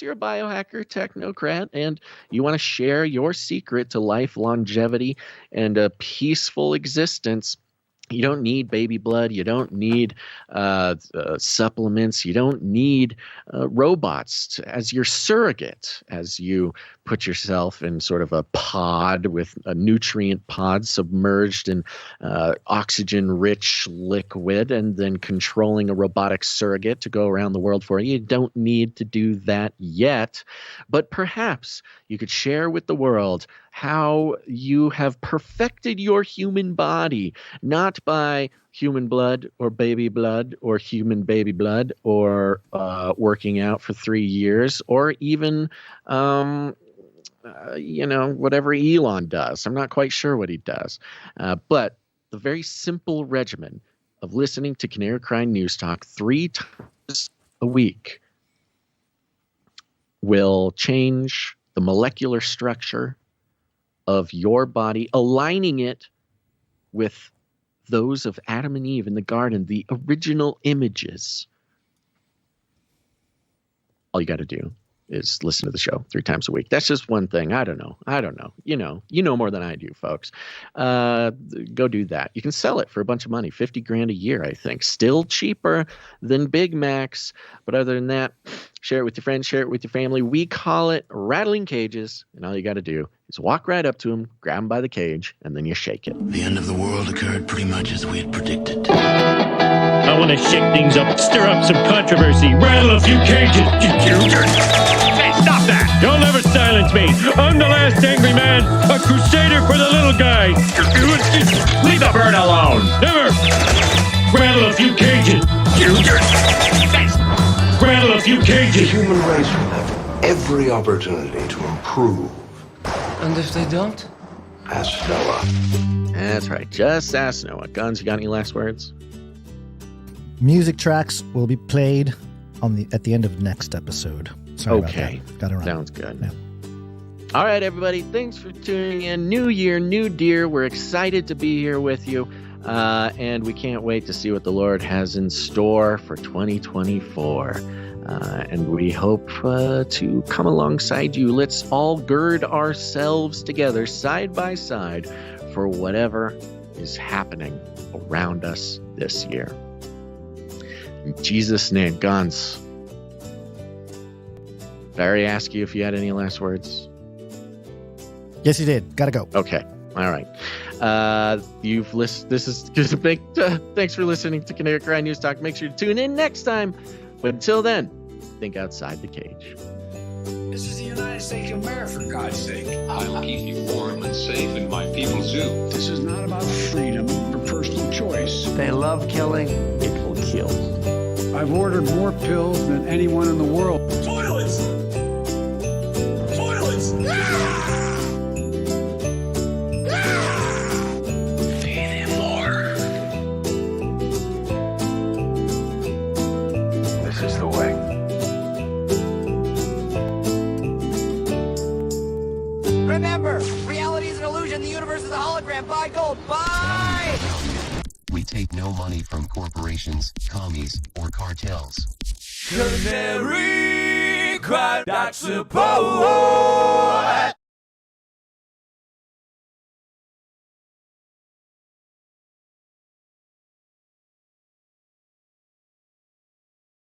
you're a biohacker technocrat, and you want to share your secret to life, longevity, and a peaceful existence You don't need baby blood. You don't need supplements. You don't need robots as your surrogate, as you put yourself in sort of a pod with a nutrient pod submerged in oxygen-rich liquid and then controlling a robotic surrogate to go around the world for you. You don't need to do that yet, but perhaps you could share with the world how you have perfected your human body, not by human blood or baby blood or human baby blood or working out for 3 years or even, whatever Elon does. I'm not quite sure what he does. But the very simple regimen of listening to Canary Cry News Talk 3 times a week will change the molecular structure of your body, aligning it with those of Adam and Eve in the garden, the original images. All you got to do is listen to the show 3 times a week. That's just one thing. I don't know. You know more than I do, folks. Go do that. You can sell it for a bunch of money, $50,000 a year, I think. Still cheaper than Big Macs. But other than that, share it with your friends, share it with your family. We call it rattling cages. And all you got to do is walk right up to them, grab them by the cage, and then you shake it. The end of the world occurred pretty much as we had predicted. I want to shake things up, stir up some controversy, rattle a few cages. Hey, stop that! You'll never silence me. I'm the last angry man, a crusader for the little guy. Leave the bird alone. Never. Rattle a few cages. Rattle a few cages. The human race will have every opportunity to improve. And if they don't? Ask Noah. That's right. Just ask Noah. Guns, you got any last words? Music tracks will be played at the end of next episode. Sorry okay. About that. Got it right. Sounds good. Yeah. All right, everybody. Thanks for tuning in. New year, new deer. We're excited to be here with you. And we can't wait to see what the Lord has in store for 2024. And we hope to come alongside you. Let's all gird ourselves together side by side for whatever is happening around us this year. In Jesus' name, Guns. Barry asked you if you had any last words. Yes, you did. Gotta go. Okay. All right. You've listened. This is big. Thanks for listening to Canary Cry News Talk. Make sure to tune in next time. But until then, think outside the cage. This is the United States of America, for God's sake. I'll keep you warm and safe in my people's zoo. This is not about freedom or personal choice. They love killing. It will kill. I've ordered more pills than anyone in the world. Toilets! Toilets! Feed him more. This is the way. Remember, reality is an illusion. The universe is a hologram. Buy gold. Buy! We take no money from corporations, commies, or cartels. Canary cry, not support.